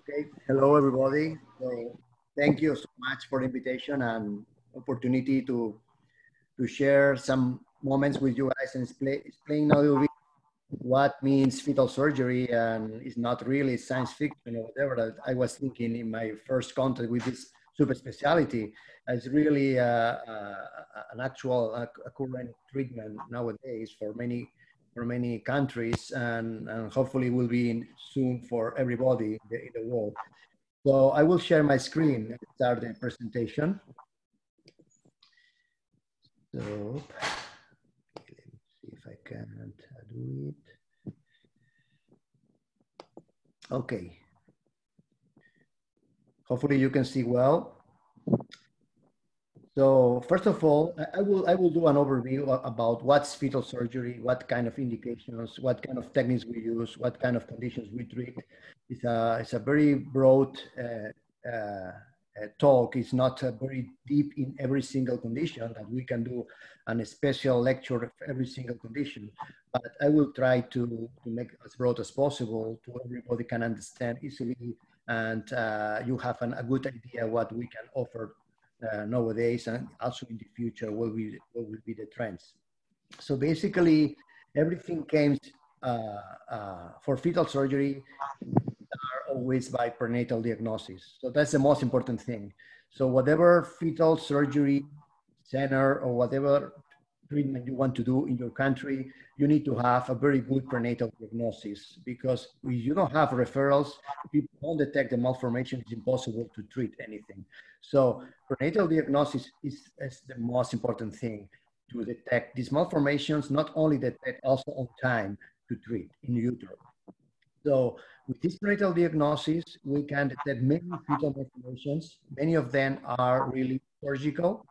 Okay, hello everybody. So thank you so much for the invitation and opportunity to share some moments with you guys and explain a little bit what means fetal surgery, and it's not really science fiction or whatever that I was thinking in my first contact with this super specialty. It's really an actual a current treatment nowadays for many countries, and hopefully will be soon for everybody in the world. So I will share my screen and start the presentation. So let me see if I can do it. Okay. Hopefully you can see well. So first of all, I will do an overview about what's fetal surgery, what kind of indications, what kind of techniques we use, what kind of conditions we treat. It's a very broad talk. It's not very deep in every single condition that we can do a special lecture of every single condition. But I will try to make it as broad as possible to everybody can understand easily, and you have a good idea what we can offer nowadays, and also in the future what will be the trends. So basically everything came for fetal surgery are always by prenatal diagnosis. So that's the most important thing. So whatever fetal surgery center or whatever treatment you want to do in your country, you need to have a very good prenatal diagnosis, because if you don't have referrals, people don't detect the malformation, it's impossible to treat anything. So prenatal diagnosis is the most important thing to detect these malformations, not only detect, also on time to treat in utero. So with this prenatal diagnosis, we can detect many fetal malformations. Many of them are really surgical.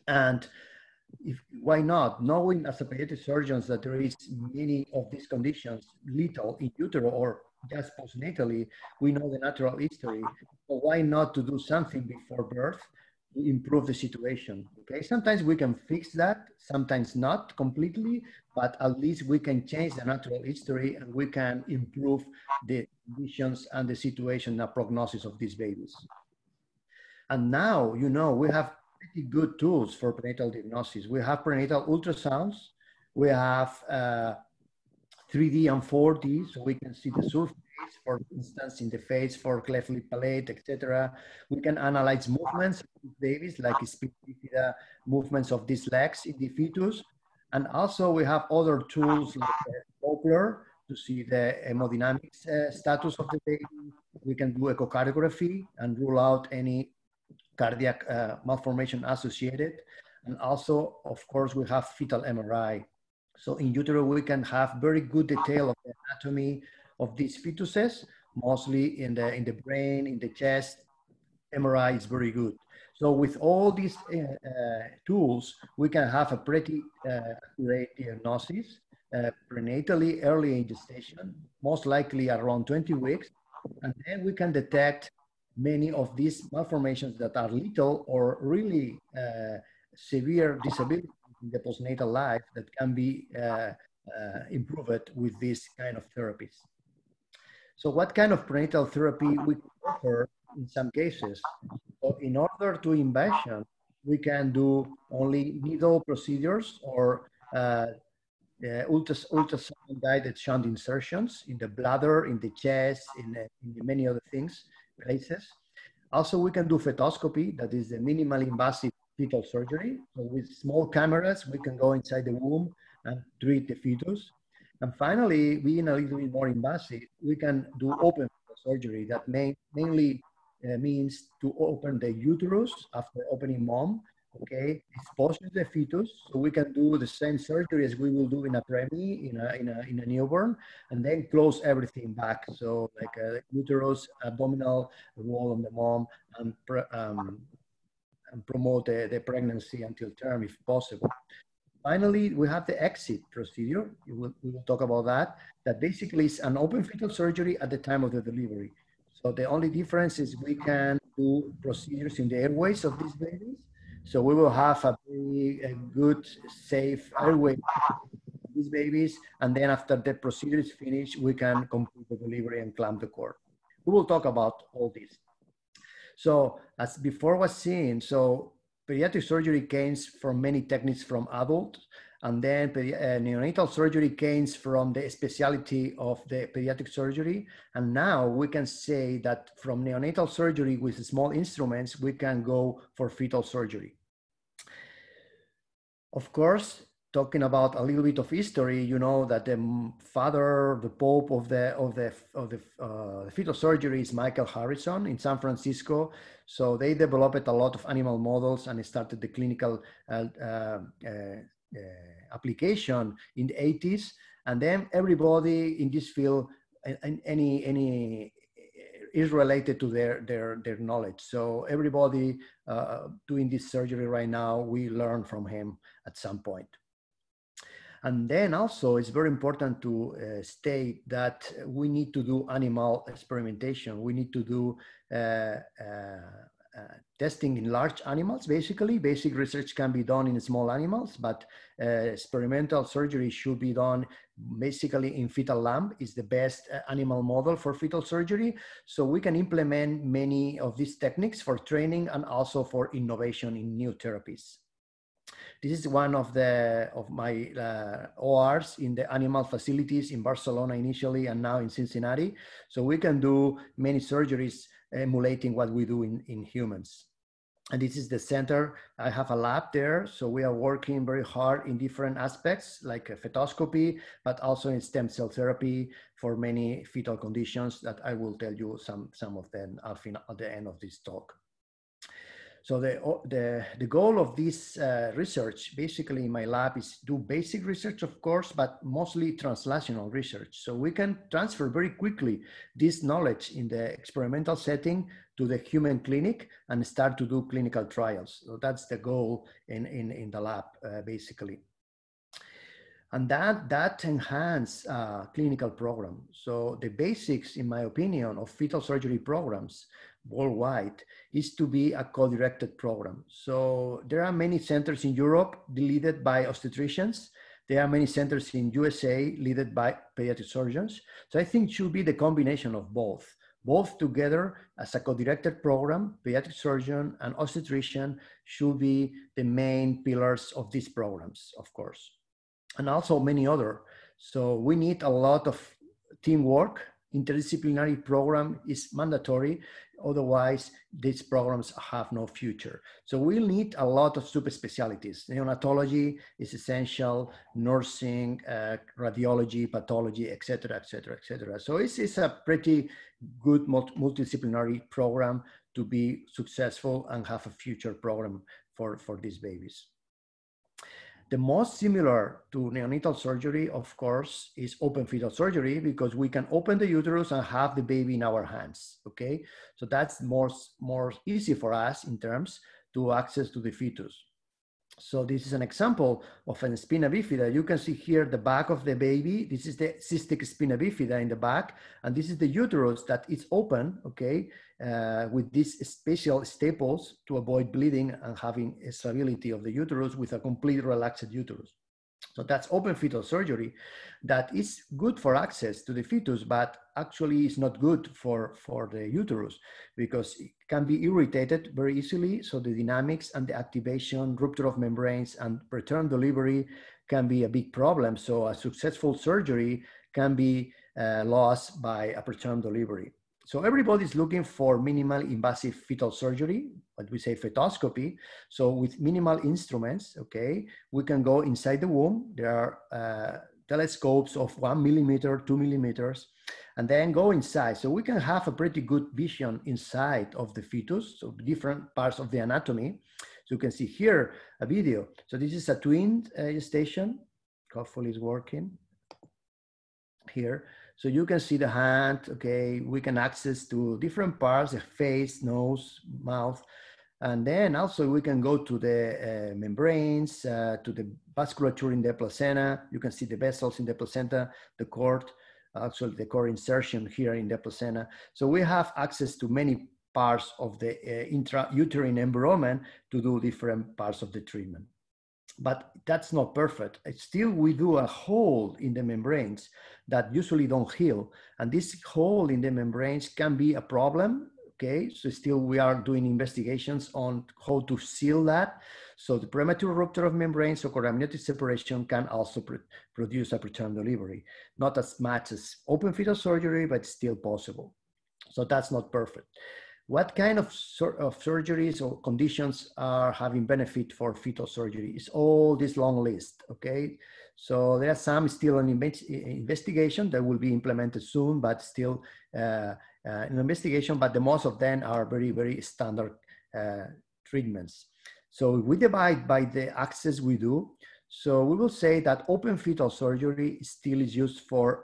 And why not? Knowing as a pediatric surgeons that there is many of these conditions lethal in utero or just postnatally, we know the natural history. So why not to do something before birth to improve the situation? Okay, sometimes we can fix that, sometimes not completely, but at least we can change the natural history and we can improve the conditions and the situation and prognosis of these babies. And now, you know, we have pretty good tools for prenatal diagnosis. We have prenatal ultrasounds. We have 3D and 4D, so we can see the surface, for instance, in the face for cleft lip palate, etc. We can analyze movements of babies, like spina bifida, movements of these legs in the fetus. And also we have other tools like Doppler to see the hemodynamics status of the baby. We can do echocardiography and rule out any cardiac malformation associated. And also, of course, we have fetal MRI. So in utero, we can have very good detail of the anatomy of these fetuses, mostly in the brain, in the chest. MRI is very good. So with all these tools, we can have a pretty accurate diagnosis prenatally early in gestation, most likely around 20 weeks. And then we can detect many of these malformations that are lethal or really severe disability in the postnatal life that can be improved with this kind of therapies. So what kind of prenatal therapy we can offer in some cases? So in order to invasion, we can do only needle procedures or ultrasound-guided shunt insertions in the bladder, in the chest, in many other things, places. Also, we can do fetoscopy, that is the minimally invasive fetal surgery. So with small cameras, we can go inside the womb and treat the fetus. And finally, being a little bit more invasive, we can do open surgery that mainly means to open the uterus after opening mom, okay, exposes the fetus, so we can do the same surgery as we will do in a preemie, in a newborn, and then close everything back. So like a uterus, abdominal wall on the mom, and promote the pregnancy until term if possible. Finally, we have the exit procedure. We will talk about that. That basically is an open fetal surgery at the time of the delivery. So the only difference is we can do procedures in the airways of these babies. So we will have a very good, safe airway for these babies. And then after the procedure is finished, we can complete the delivery and clamp the cord. we will talk about all this. So as before was seen, so pediatric surgery gains from many techniques from adults, and then neonatal surgery gains from the specialty of the pediatric surgery. And now we can say that from neonatal surgery with small instruments, we can go for fetal surgery. Of course, talking about a little bit of history, you know that the father, the Pope of the fetal surgery is Michael Harrison in San Francisco. So they developed a lot of animal models and started the clinical application in the 80s. And then everybody in this field, any is related to their knowledge. So everybody doing this surgery right now, we learn from him at some point. And then also it's very important to state that we need to do animal experimentation. We need to do testing in large animals. Basically, basic research can be done in small animals, but experimental surgery should be done basically in fetal lamb. Is the best animal model for fetal surgery. So we can implement many of these techniques for training and also for innovation in new therapies. This is one of my ORs in the animal facilities in Barcelona initially and now in Cincinnati. So we can do many surgeries emulating what we do in humans. And this is the center. I have a lab there. So we are working very hard in different aspects like fetoscopy, but also in stem cell therapy for many fetal conditions that I will tell you some of them at the end of this talk. So the goal of this research, basically in my lab, is do basic research, of course, but mostly translational research. So we can transfer very quickly this knowledge in the experimental setting to the human clinic and start to do clinical trials. So that's the goal in the lab, basically. And that enhance clinical program. So the basics, in my opinion, of fetal surgery programs worldwide is to be a co-directed program. So there are many centers in Europe led by obstetricians. There are many centers in USA led by pediatric surgeons. So I think it should be the combination of both together as a co-directed program. Pediatric surgeon and obstetrician should be the main pillars of these programs, of course. And also many other. So we need a lot of teamwork. Interdisciplinary program is mandatory. Otherwise, these programs have no future. So we'll need a lot of super specialties. Neonatology is essential, nursing, radiology, pathology, et cetera, et cetera, et cetera. So it's a pretty good multidisciplinary program to be successful and have a future program for these babies. The most similar to neonatal surgery, of course, is open fetal surgery because we can open the uterus and have the baby in our hands, okay? So that's more easy for us in terms to access to the fetus. So this is an example of an spina bifida. You can see here the back of the baby. This is the cystic spina bifida in the back. And this is the uterus that is open, okay, with these special staples to avoid bleeding and having a stability of the uterus with a complete relaxed uterus. So that's open fetal surgery that is good for access to the fetus, but actually is not good for the uterus because it can be irritated very easily. So the dynamics and the activation, rupture of membranes and preterm delivery can be a big problem. So a successful surgery can be lost by a preterm delivery. So everybody's looking for minimal invasive fetal surgery, what we say fetoscopy. So with minimal instruments, okay, we can go inside the womb. There are telescopes of 1 millimeter, 2 millimeters, and then go inside. So we can have a pretty good vision inside of the fetus, so different parts of the anatomy. So you can see here a video. So this is a twin gestation. Hopefully it's working here. So you can see the hand, okay, we can access to different parts, the face, nose, mouth, and then also we can go to the membranes, to the vasculature in the placenta. You can see the vessels in the placenta, the cord, actually the cord insertion here in the placenta. So we have access to many parts of the intrauterine environment to do different parts of the treatment. but that's not perfect. Still, we do a hole in the membranes that usually don't heal. And this hole in the membranes can be a problem. Okay, so still we are doing investigations on how to seal that. So the premature rupture of membranes or amniotic separation can also produce a preterm delivery. Not as much as open fetal surgery, but still possible. So that's not perfect. What kind of surgeries or conditions are having benefit for fetal surgery? It's all this long list, okay? So there are some still in investigation that will be implemented soon, but still in investigation, but the most of them are very, very standard treatments. So we divide by the axis we do. So we will say that open fetal surgery still is used for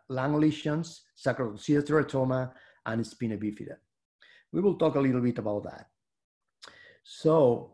lung lesions, sacrococcygeal teratoma, and spina bifida. We will talk a little bit about that. So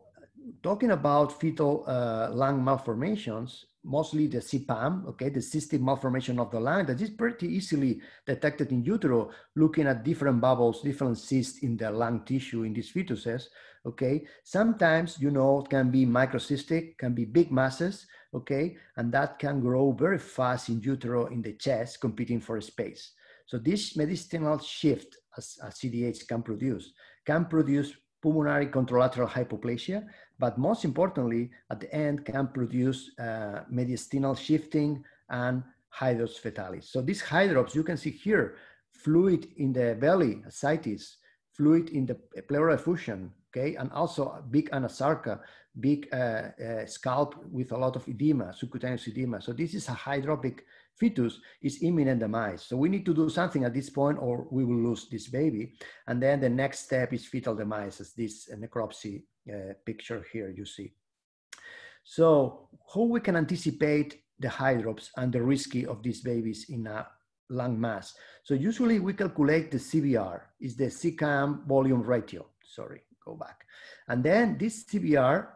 talking about fetal lung malformations, mostly the CPAM, okay, the cystic malformation of the lung, that is pretty easily detected in utero, looking at different bubbles, different cysts in the lung tissue in these fetuses, okay? Sometimes, you know, it can be microcystic, can be big masses, okay? And that can grow very fast in utero in the chest, competing for space. So this mediastinal shift, as CDH can produce pulmonary contralateral hypoplasia, but most importantly, at the end can produce mediastinal shifting and hydrops fetalis. So these hydrops, you can see here, fluid in the belly, ascites, fluid in the pleural effusion, okay, and also a big anasarca, big scalp with a lot of edema, subcutaneous edema. So this is a hydropic fetus, is imminent demise. So we need to do something at this point or we will lose this baby. And then the next step is fetal demise, as this necropsy picture here you see. So how we can anticipate the hydrops and the risky of these babies in a lung mass? So usually we calculate the CVR, is the CCAM volume ratio. Sorry, go back. And then this CVR,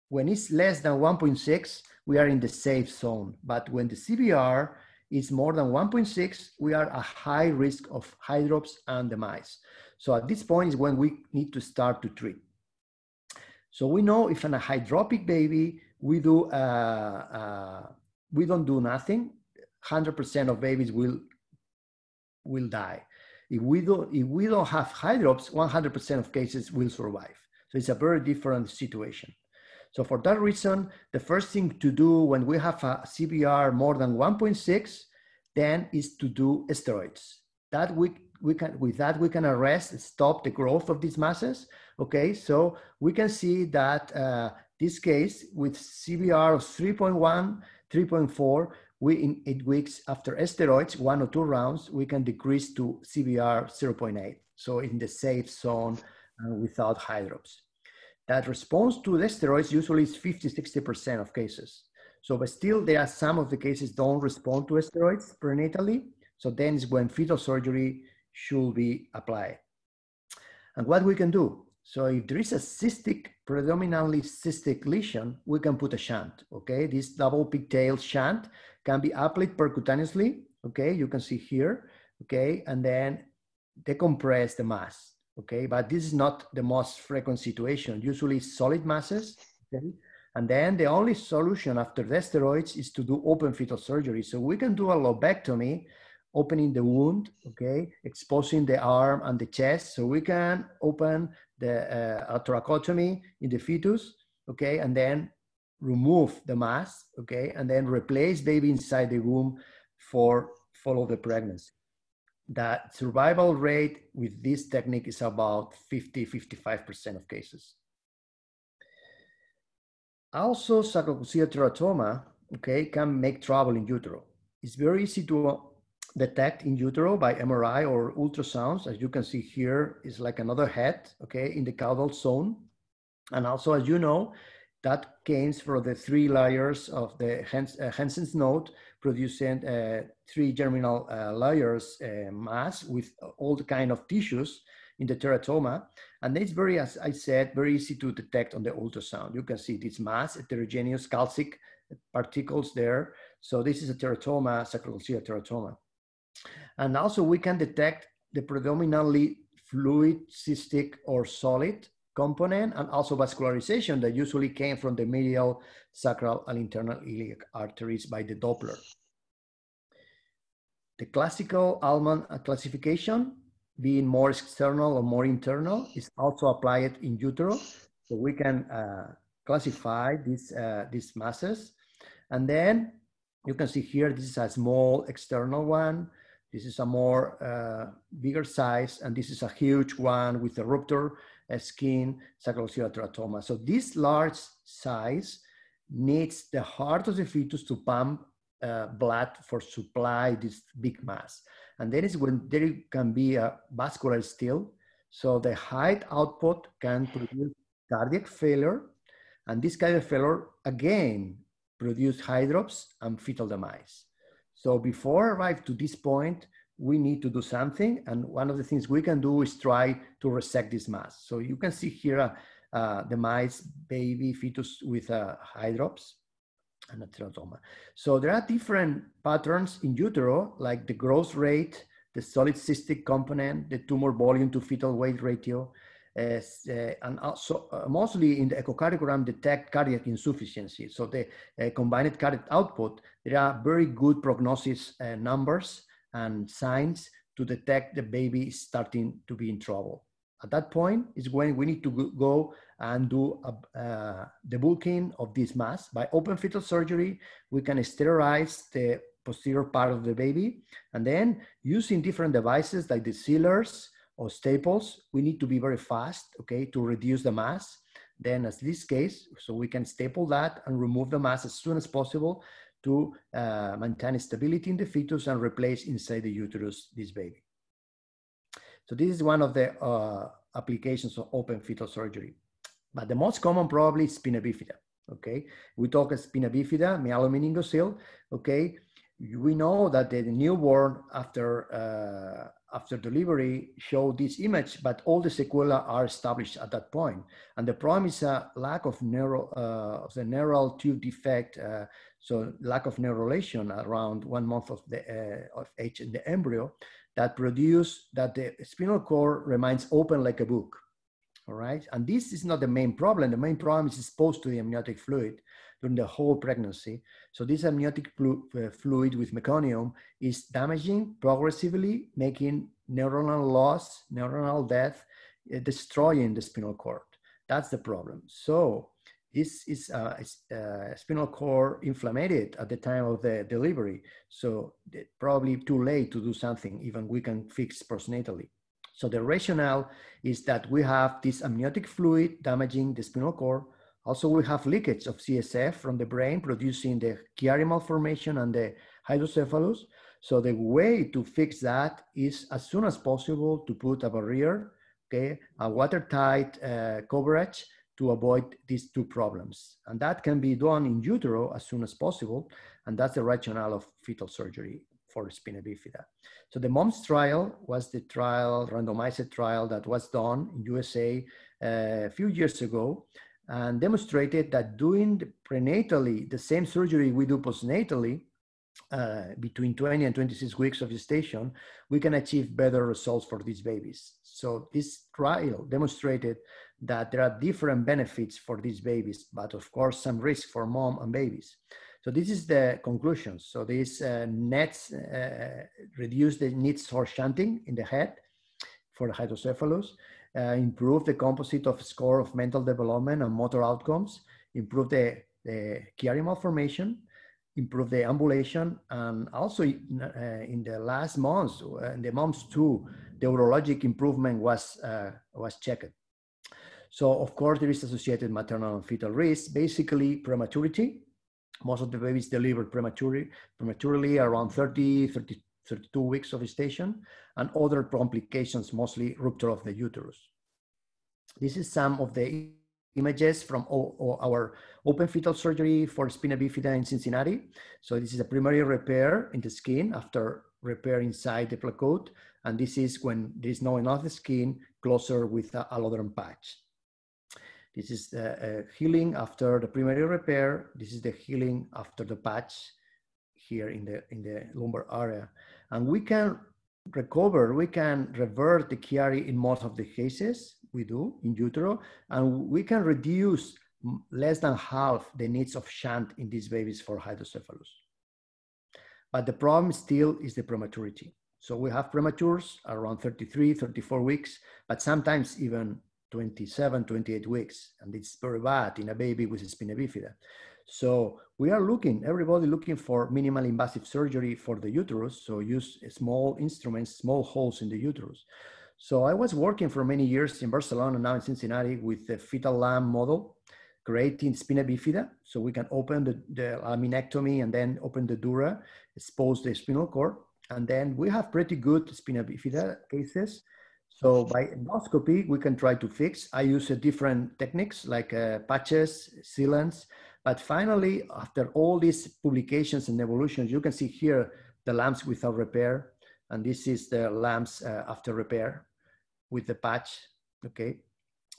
when it's less than 1.6, we are in the safe zone. But when the CVR is more than 1.6, we are at high risk of hydrops and demise. So at this point is when we need to start to treat. So we know if in a hydropic baby, we don't do nothing, 100% of babies will die. If we don't have hydrops, 100% of cases will survive. So it's a very different situation. So for that reason, the first thing to do when we have a CVR more than 1.6, then is to do steroids. That with that we can arrest and stop the growth of these masses. Okay, so we can see that this case with CVR of 3.1, 3.4, we in 8 weeks after steroids, 1 or 2 rounds, we can decrease to CVR 0.8. So in the safe zone without hydrops. That response to the steroids usually is 50–60% of cases. So, but still there are some of the cases don't respond to steroids prenatally. So then is when fetal surgery should be applied. And what we can do? So if there is a cystic, predominantly cystic lesion, we can put a shunt, okay? This double pigtail shunt can be applied percutaneously, okay? You can see here, okay? And then decompress the mass. Okay, but this is not the most frequent situation. Usually solid masses, okay? And then the only solution after the steroids is to do open fetal surgery. So we can do a lobectomy, opening the wound, okay? Exposing the arm and the chest. So we can open the thoracotomy in the fetus, okay? And then remove the mass, okay? And then replace baby inside the womb for follow the pregnancy. That survival rate with this technique is about 50–55% of cases. Also, sacrococcygeal teratoma, okay, can make trouble in utero. It's very easy to detect in utero by MRI or ultrasounds. As you can see here, is like another head, okay, in the caudal zone. And also, as you know, that comes from the 3 layers of the Hansen's node, producing 3 germinal layers mass with all the kind of tissues in the teratoma. And it's very, as I said, very easy to detect on the ultrasound. You can see this mass, heterogeneous calcic particles there. So this is a teratoma, sacrococcygeal teratoma. And also we can detect the predominantly fluid, cystic, or solid component and also vascularization that usually came from the medial, sacral, and internal iliac arteries by the Doppler. The classical Allman classification, being more external or more internal, is also applied in utero. So we can classify these masses. And then you can see here, this is a small external one. This is a more bigger size, and this is a huge one with a rupture skin, sacroiliac teratoma. So this large size needs the heart of the fetus to pump blood for supply this big mass. And then is when there can be a vascular still. So the height output can produce cardiac failure. And this cardiac failure, again, produce hydrops and fetal demise. So before arrive to this point, we need to do something. And one of the things we can do is try to resect this mass. So you can see here the mice baby fetus with hydrops and a teratoma. So there are different patterns in utero, like the growth rate, the solid cystic component, the tumor volume to fetal weight ratio, and also mostly in the echocardiogram detect cardiac insufficiency. So the combined cardiac output, there are very good prognosis numbers and signs to detect the baby starting to be in trouble. At that point is when we need to go and do the bulking of this mass. By open fetal surgery, we can sterilize the posterior part of the baby. And then using different devices like the sealers or staples, we need to be very fast, okay, to reduce the mass. Then as this case, so we can staple that and remove the mass as soon as possible to maintain stability in the fetus and replace inside the uterus this baby. So this is one of the applications of open fetal surgery. But the most common probably is spina bifida, okay? We talk of spina bifida, myelomeningocele, okay? We know that the newborn after delivery show this image, but all the sequelae are established at that point. And the problem is a lack of the neural tube defect, so lack of neurulation around 1 month of age in the embryo, that produce that the spinal cord remains open like a book, all right? And this is not the main problem. The main problem is exposed to the amniotic fluid during the whole pregnancy. So this amniotic fluid with meconium is damaging progressively, making neuronal loss, neuronal death, destroying the spinal cord. That's the problem. So this is spinal cord inflamed at the time of the delivery. So probably too late to do something, even we can fix postnatally. So the rationale is that we have this amniotic fluid damaging the spinal cord. Also, we have leakage of CSF from the brain producing the Chiari malformation and the hydrocephalus. So the way to fix that is as soon as possible to put a barrier, okay, a watertight coverage to avoid these two problems. And that can be done in utero as soon as possible. And that's the rationale of fetal surgery for spina bifida. So the MOMS trial was the trial, randomized trial that was done in USA a few years ago and demonstrated that doing prenatally the same surgery we do postnatally between 20 and 26 weeks of gestation, we can achieve better results for these babies. So this trial demonstrated that there are different benefits for these babies, but of course some risk for mom and babies. So this is the conclusion. So these nets reduce the needs for shunting in the head for the hydrocephalus, improve the composite of score of mental development and motor outcomes, improve the Chiari malformation, improve the ambulation, and also in the last months, in the months 2, the urologic improvement was checked. So of course there is associated maternal and fetal risk, basically prematurity. Most of the babies delivered prematurely around 32 weeks of gestation, and other complications, mostly rupture of the uterus. This is some of the images from our open fetal surgery for spina bifida in Cincinnati. So this is a primary repair in the skin after repair inside the placoat. And this is when there is no enough skin closer with a allodron patch. This is healing after the primary repair. This is the healing after the patch here in the lumbar area. And we can recover, we can revert the Chiari in most of the cases. we do in utero, and we can reduce less than half the needs of shunt in these babies for hydrocephalus. But the problem still is the prematurity. So we have prematures around 33, 34 weeks, but sometimes even 27, 28 weeks. And it's very bad in a baby with spina bifida. So we are everybody looking for minimally invasive surgery for the uterus. So use small instruments, small holes in the uterus. So I was working for many years in Barcelona, now in Cincinnati, with the fetal lamb model, creating spina bifida. So we can open the laminectomy and then open the dura, expose the spinal cord. And then we have pretty good spina bifida cases. So by endoscopy, we can try to fix. I use different techniques like patches, sealants. But finally, after all these publications and evolutions, you can see here the lambs without repair. And this is the lambs after repair with the patch, okay?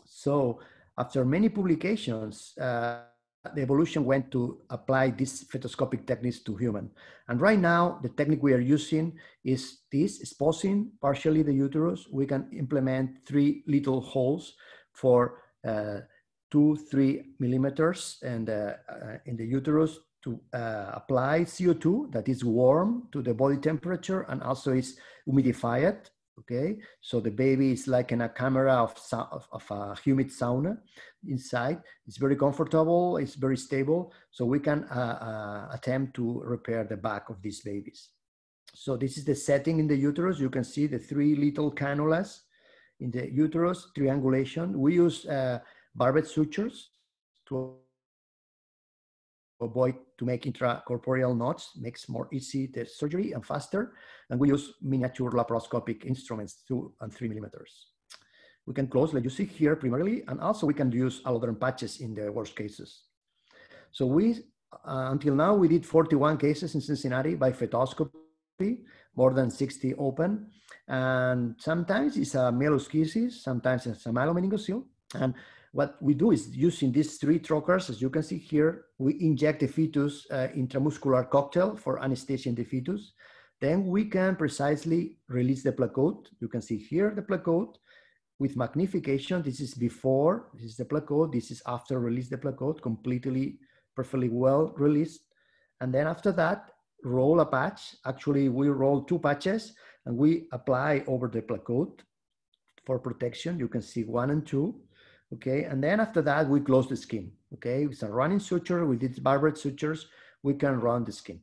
So after many publications, the evolution went to apply these fetoscopic techniques to human. And right now, the technique we are using is this, exposing partially the uterus. We can implement 3 little holes for 2-3 millimeters and in the uterus to apply CO2 that is warm to the body temperature and also is humidified. Okay, so the baby is like in a camera of a humid sauna inside. It's very comfortable, it's very stable, so we can attempt to repair the back of these babies. So this is the setting in the uterus. You can see the 3 little cannulas in the uterus, triangulation. We use barbed sutures to avoid to make intracorporeal knots, makes more easy the surgery and faster. And we use miniature laparoscopic instruments, 2 and 3 millimeters. We can close, like you see here primarily, and also we can use allotherm patches in the worst cases. So we, until now, we did 41 cases in Cincinnati by fetoscopy, more than 60 open. And sometimes it's a myeloschisis, sometimes it's a myelomeningocele. And what we do is using these 3 trocars, as you can see here, we inject the fetus intramuscular cocktail for anesthesia in the fetus. Then we can precisely release the placoat. You can see here the placoat with magnification. This is before, this is the placoat. This is after release the placoat, completely, perfectly well released. And then after that, roll a patch. Actually, we roll 2 patches and we apply over the placoat for protection. You can see 1 and 2. Okay, and then after that, we close the skin. Okay, it's a running suture. We did barbed sutures. We can run the skin.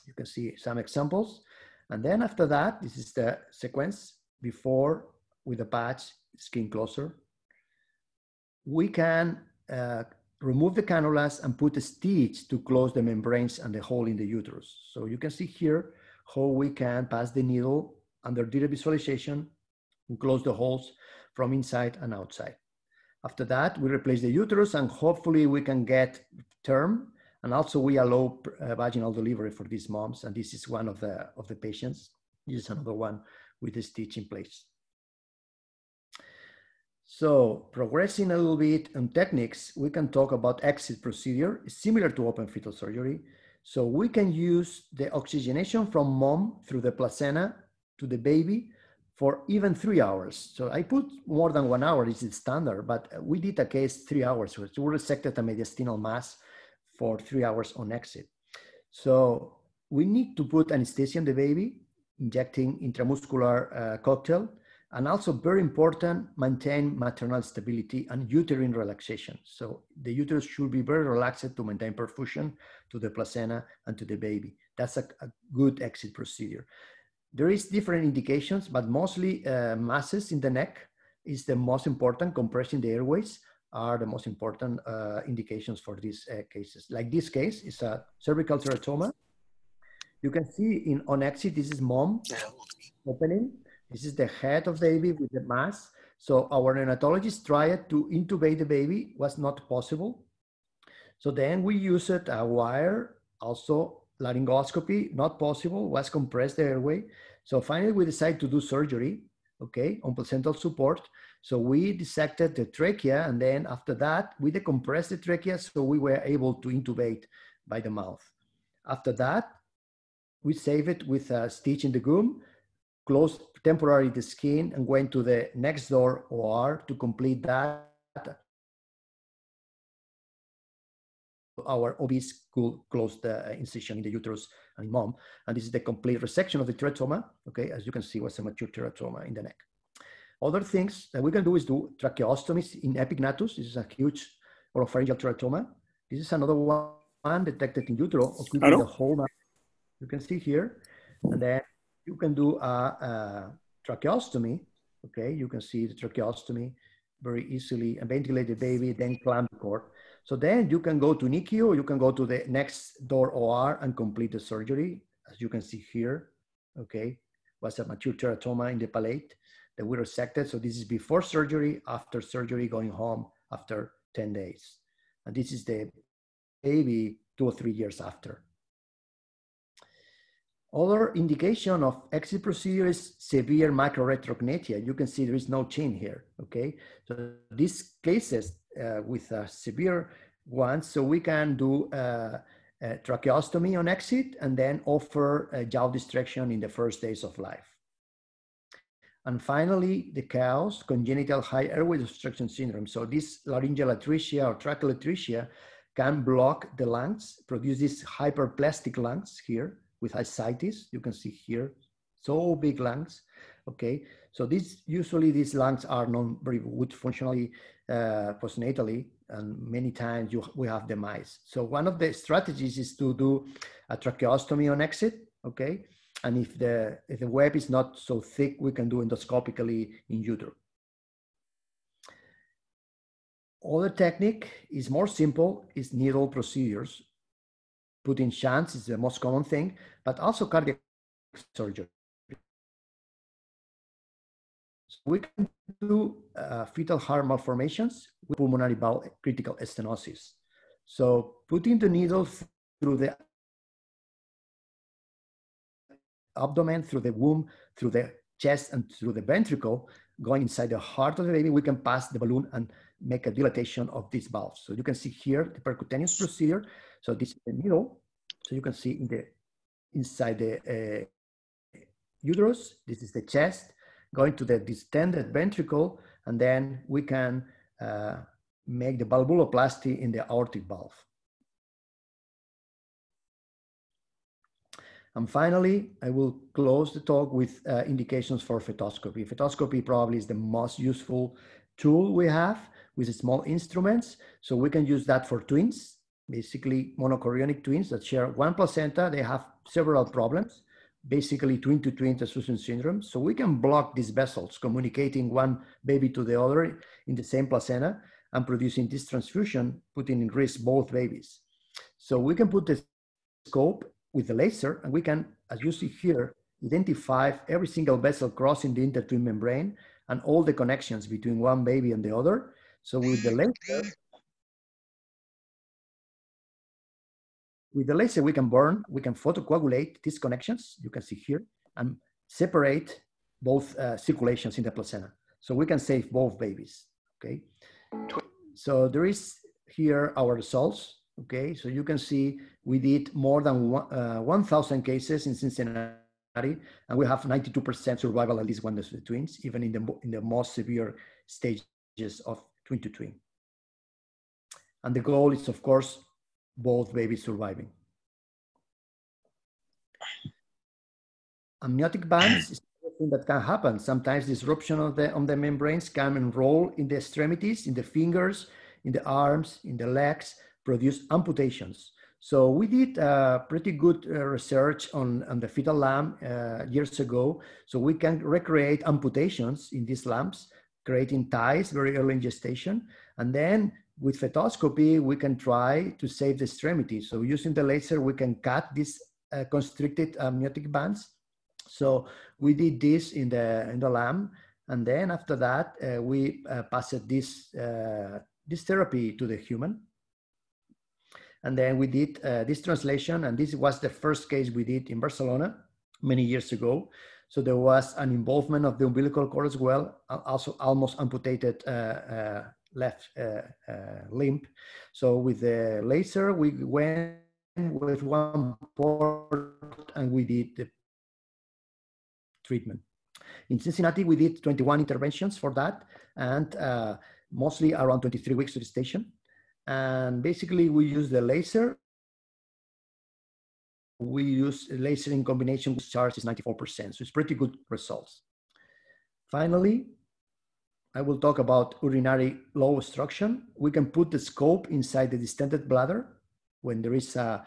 You can see some examples. And then after that, this is the sequence before with the patch, skin closer. We can remove the cannulas and put a stitch to close the membranes and the hole in the uterus. So you can see here how we can pass the needle under direct visualization and close the holes from inside and outside. After that, we replace the uterus and hopefully we can get term. And also we allow vaginal delivery for these moms. And this is one of the patients. This is another one with the stitch in place. So progressing a little bit on techniques, we can talk about exit procedure, similar to open fetal surgery. So we can use the oxygenation from mom through the placenta to the baby for even 3 hours. So I put more than 1 hour, this is standard, but we did a case 3 hours. So we resected a mediastinal mass for 3 hours on exit. So we need to put anesthesia on the baby, injecting intramuscular cocktail, and also very important, maintain maternal stability and uterine relaxation. So the uterus should be very relaxed to maintain perfusion to the placenta and to the baby. That's a good exit procedure. There is different indications, but mostly masses in the neck is the most important. Compressing the airways are the most important indications for these cases. Like this case is a cervical teratoma. You can see on exit, this is mom opening. This is the head of the baby with the mass. So our neonatologist tried to intubate the baby, was not possible. So then we used a wire, also laryngoscopy, not possible, was compressed the airway. So finally we decided to do surgery, okay, on placental support. So we dissected the trachea, and then after that, we decompressed the trachea, so we were able to intubate by the mouth. After that, we save it with a stitch in the gum, closed temporarily the skin and went to the next door OR to complete that. Our OBs could close the incision in the uterus and in mom. And this is the complete resection of the teratoma. Okay, as you can see, was a mature teratoma in the neck. Other things that we can do is do tracheostomies in epignathus. This is a huge oropharyngeal teratoma. This is another one detected in utero, occluding the whole mouth. You can see here. And then you can do a tracheostomy. Okay, you can see the tracheostomy very easily and ventilate the baby, then clamp the cord. So then you can go to NICU, or you can go to the next door OR and complete the surgery. As you can see here, okay, was a mature teratoma in the palate that we resected. So this is before surgery, after surgery, going home after 10 days. And this is the baby 2 or 3 years after. Other indication of exit procedure is severe microretrognathia. You can see there is no chin here, okay? So these cases with severe ones, so we can do a tracheostomy on exit and then offer a jaw distraction in the first days of life. And finally, the CAOS, congenital high airway obstruction syndrome. So this laryngeal atresia or tracheal atresia can block the lungs, produce these hyperplastic lungs here with ascites. You can see here, so big lungs, okay? So usually these lungs are not very good functionally postnatally, and many times we have demise. So one of the strategies is to do a tracheostomy on exit, okay? And if the web is not so thick, we can do endoscopically in utero. Other technique is more simple, is needle procedures. Putting shunts is the most common thing, but also cardiac surgery. So we can do fetal heart malformations with pulmonary valve critical stenosis. So putting the needle through the abdomen, through the womb, through the chest, and through the ventricle, going inside the heart of the baby, we can pass the balloon and make a dilatation of these valves. So you can see here the percutaneous procedure. So this is the needle. So you can see inside the uterus, this is the chest, going to the distended ventricle, and then we can make the valvuloplasty in the aortic valve. And finally, I will close the talk with indications for fetoscopy. Fetoscopy probably is the most useful tool we have with small instruments. So we can use that for twins, basically monochorionic twins that share one placenta. They have several problems, basically twin-to-twin transfusion syndrome. So we can block these vessels communicating one baby to the other in the same placenta and producing this transfusion, putting in risk both babies. So we can put the scope with the laser, and we can, as you see here, identify every single vessel crossing the intertwin membrane and all the connections between one baby and the other. So with the laser, we can burn, we can photocoagulate these connections, you can see here, and separate both circulations in the placenta. So we can save both babies, okay? So there is here our results. Okay, so you can see we did more than 1,000 cases in Cincinnati, and we have 92% survival, at least one of the twins, even in the most severe stages of twin-to-twin. And the goal is, of course, both babies surviving. Amniotic bands is something that can happen. Sometimes disruption of the membranes can enroll in the extremities, in the fingers, in the arms, in the legs, produce amputations. So we did pretty good research on the fetal lamb years ago. So we can recreate amputations in these lambs, creating ties very early in gestation. And then with fetoscopy, we can try to save the extremity. So using the laser, we can cut these constricted amniotic bands. So we did this in the lamb. And then after that, we passed this therapy to the human. And then we did this translation, and this was the first case we did in Barcelona many years ago. So there was an involvement of the umbilical cord as well, also almost amputated left limb. So with the laser, we went with one port and we did the treatment. In Cincinnati, we did 21 interventions for that, and mostly around 23 weeks gestation. And basically, we use the laser. We use laser in combination with charge is 94%, so it's pretty good results. Finally, I will talk about urinary low obstruction. We can put the scope inside the distended bladder when there is a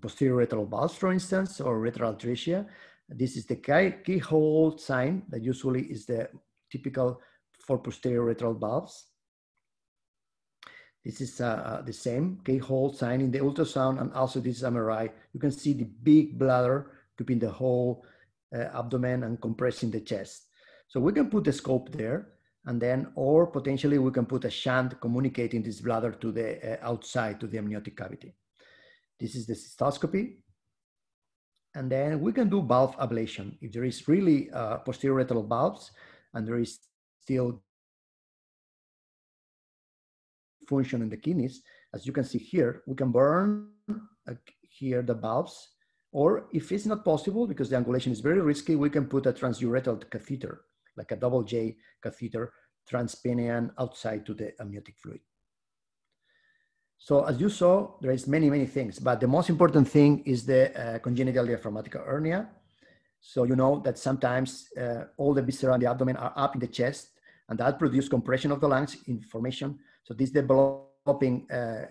posterior retinal valve, for instance, or retinal atresia. This is the keyhole sign that usually is the typical for posterior retinal valves. This is the same keyhole sign in the ultrasound, and also this is MRI. You can see the big bladder keeping the whole abdomen and compressing the chest. So we can put the scope there, and then, or potentially we can put a shunt communicating this bladder to the outside, to the amniotic cavity. This is the cystoscopy. And then we can do valve ablation. If there is really posterior retinal valves and there is still function in the kidneys, as you can see here, we can burn here the valves, or if it's not possible because the angulation is very risky, we can put a transuretal catheter, like a double J catheter, transpenian outside to the amniotic fluid. So as you saw, there is many things, but the most important thing is the congenital diaphragmatic hernia. So you know that sometimes all the viscera in the abdomen are up in the chest, and that produces compression of the lungs in formation. So this developing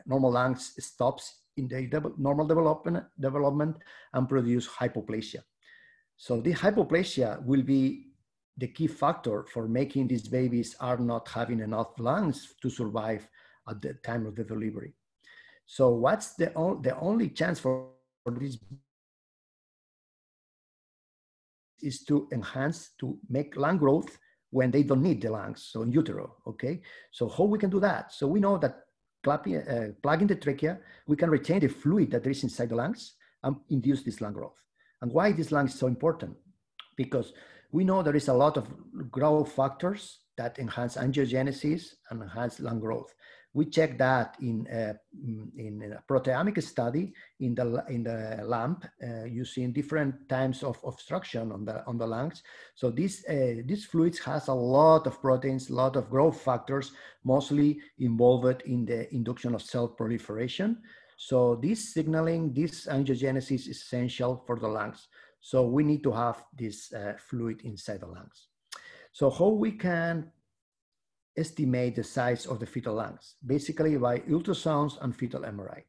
normal lungs stops in the normal development and produce hypoplasia. So the hypoplasia will be the key factor for making these babies are not having enough lungs to survive at the time of the delivery. So what's the only chance for this is to enhance, to make lung growth when they don't need the lungs, so in utero, okay? So how we can do that? So we know that plugging the trachea, we can retain the fluid that is inside the lungs and induce this lung growth. And why this lung is so important? Because we know there is a lot of growth factors that enhance angiogenesis and enhance lung growth. We check that in a proteomic study in the lamp using different types of obstruction on the lungs. So these fluids has a lot of proteins, a lot of growth factors, mostly involved in the induction of cell proliferation. So this signaling, this angiogenesis is essential for the lungs. So we need to have this fluid inside the lungs. So how we can estimate the size of the fetal lungs? Basically by ultrasounds and fetal MRI.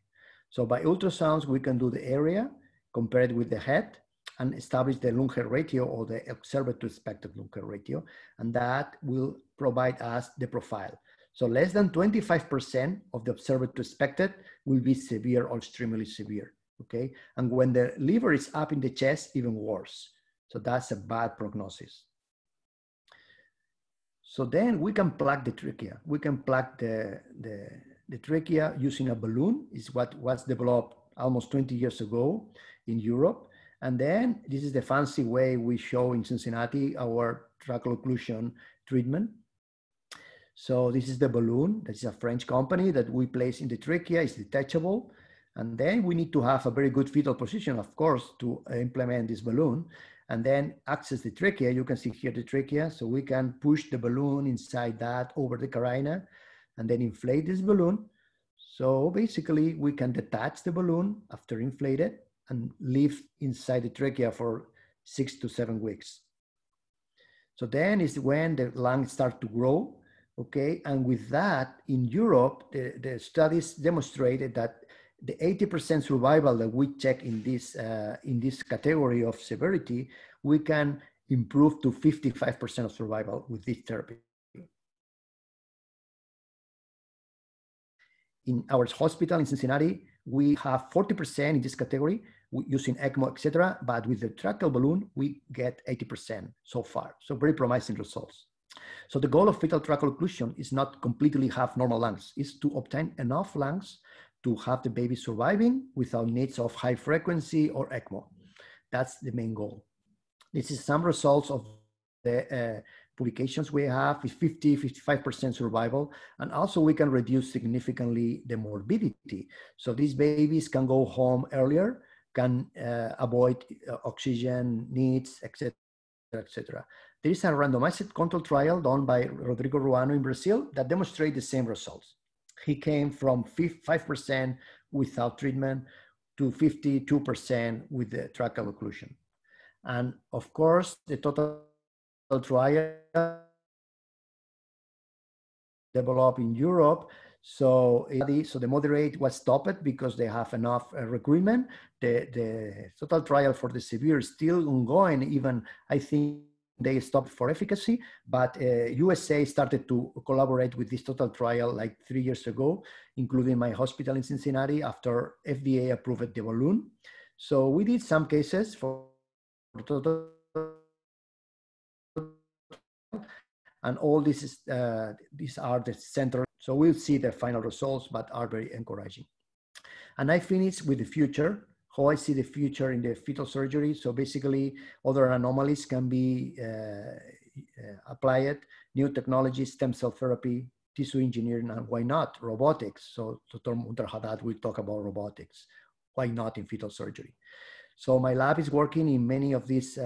So by ultrasounds, we can do the area compared with the head and establish the lung-head ratio or the observed to expected lung-head ratio, and that will provide us the profile. So less than 25% of the observed to expected will be severe or extremely severe, okay? And when the liver is up in the chest, even worse. So that's a bad prognosis. So then we can plug the trachea. We can plug the trachea using a balloon, is what was developed almost 20 years ago in Europe. And then this is the fancy way we show in Cincinnati our tracheal occlusion treatment. So this is the balloon. This is a French company that we place in the trachea. It's detachable. And then we need to have a very good fetal position, of course, to implement this balloon. And then access the trachea. You can see here the trachea. So we can push the balloon inside that over the carina and then inflate this balloon. So basically we can detach the balloon after inflated and leave inside the trachea for 6 to 7 weeks. So then is when the lungs start to grow, okay? And with that, in Europe, the studies demonstrated that the 80% survival that we check in this category of severity, we can improve to 55% of survival with this therapy. In our hospital in Cincinnati, we have 40% in this category using ECMO, etc. But with the tracheal balloon, we get 80% so far. So very promising results. So the goal of fetal tracheal occlusion is not completely have normal lungs, is to obtain enough lungs to have the baby surviving without needs of high frequency or ECMO. That's the main goal. This is some results of the publications we have with 50–55% survival. And also we can reduce significantly the morbidity. So these babies can go home earlier, can avoid oxygen needs, etc. etc. There is a randomized control trial done by Rodrigo Ruano in Brazil that demonstrates the same results. He came from 5% without treatment to 52% with the tracheal occlusion. And of course, the total trial developed in Europe. So the moderate was stopped because they have enough recruitment. The total trial for the severe is still ongoing. Even I think they stopped for efficacy, but USA started to collaborate with this total trial like 3 years ago, including my hospital in Cincinnati after FDA approved the balloon. So we did some cases for total, and all this is, these are the center. So we'll see the final results, but are very encouraging. And I finish with the future, how I see the future in the fetal surgery. So basically, other anomalies can be applied, new technologies, stem cell therapy, tissue engineering, and why not robotics? So Dr. Munter Haddad will talk about robotics. Why not in fetal surgery? So my lab is working in many of these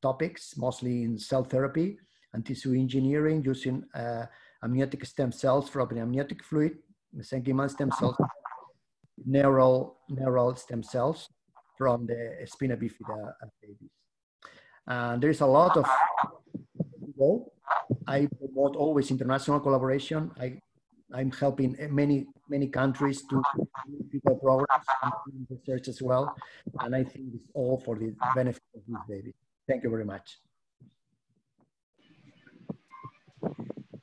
topics, mostly in cell therapy and tissue engineering using amniotic stem cells from the amniotic fluid, mesenchymal stem cells, neural stem cells from the spina bifida babies. And there's a lot of people. I promote always international collaboration. I'm helping many countries to do fetal programs and research as well. And I think it's all for the benefit of these babies. Thank you very much.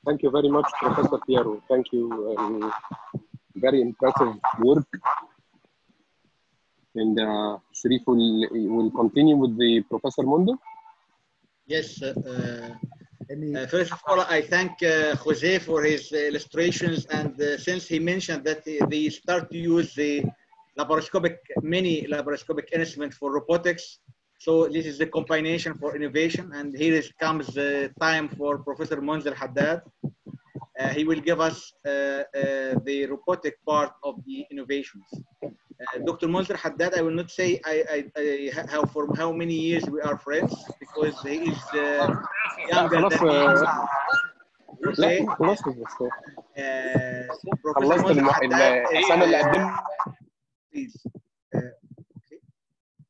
Thank you very much, Professor Piero. Thank you. Very impressive work. And Sharif will continue with the Professor Mundo. Yes. First of all, I thank Jose for his illustrations. And since he mentioned that they start to use the mini laparoscopic instrument for robotics, so this is the combination for innovation. And here comes the time for Professor Munzer Haddad. He will give us the robotic part of the innovations. Dr. Munzer Haddad, I will not say for how many years we are friends, because he is younger than me. Professor Munzer Haddad